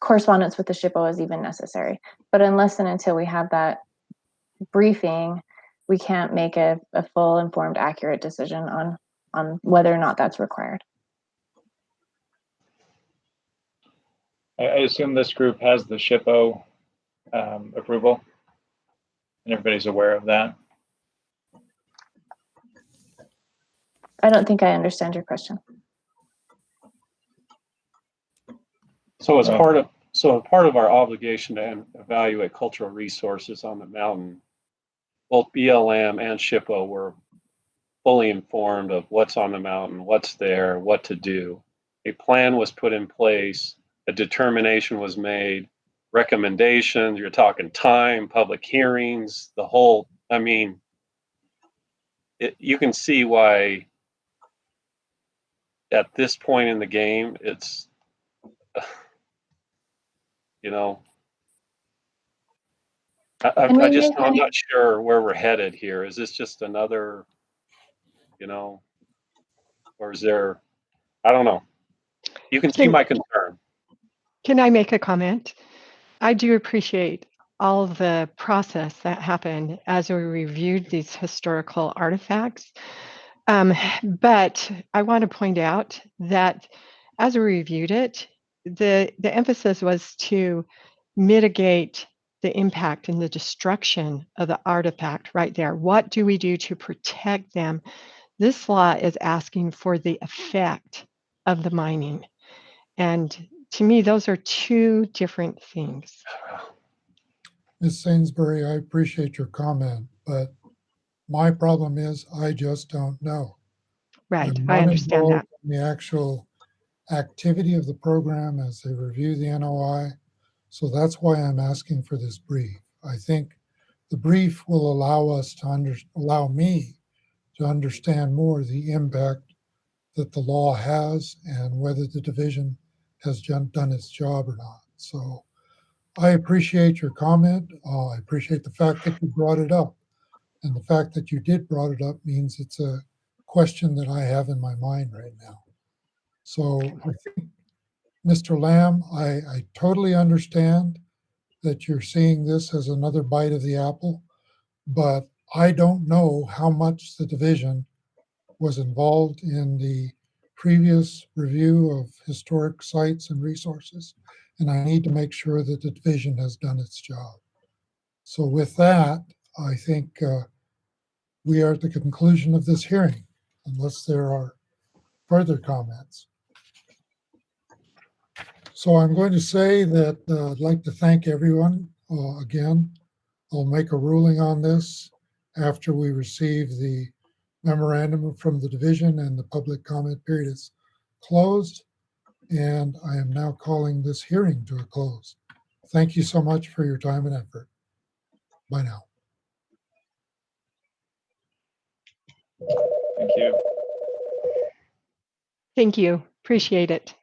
correspondence with the SHPO is even necessary. But unless and until we have that briefing, we can't make a full, informed, accurate decision on whether or not that's required.
I assume this group has the SHPO approval, and everybody's aware of that.
I don't think I understand your question.
So as part of our obligation to evaluate cultural resources on the mountain, both BLM and SHPO were fully informed of what's on the mountain, what's there, what to do. A plan was put in place, a determination was made, recommendations, you're talking time, public hearings, the whole, you can see why at this point in the game, it's, I'm not sure where we're headed here. Is this just another, or is there, I don't know. You can see my concern.
Can I make a comment? I do appreciate all of the process that happened as we reviewed these historical artifacts. But I want to point out that as we reviewed it, the emphasis was to mitigate the impact and the destruction of the artifact right there. What do we do to protect them? This law is asking for the effect of the mining. And to me, those are two different things.
Ms. Sainsbury, I appreciate your comment, but my problem is I just don't know.
Right, I understand that.
In the actual activity of the program as they review the NOI. So that's why I'm asking for this brief. I think the brief will allow me to understand more the impact that the law has and whether the division has done its job or not. So I appreciate your comment. I appreciate the fact that you brought it up. And the fact that you did brought it up means it's a question that I have in my mind right now. So I think Mr. Lamb, I totally understand that you're seeing this as another bite of the apple, but I don't know how much the division was involved in the previous review of historic sites and resources, and I need to make sure that the division has done its job. So with that, I think we are at the conclusion of this hearing, unless there are further comments. So I'm going to say that I'd like to thank everyone again. I'll make a ruling on this after we receive the memorandum from the division and the public comment period is closed. And I am now calling this hearing to a close. Thank you so much for your time and effort. Bye now.
Thank you.
Thank you. Appreciate it.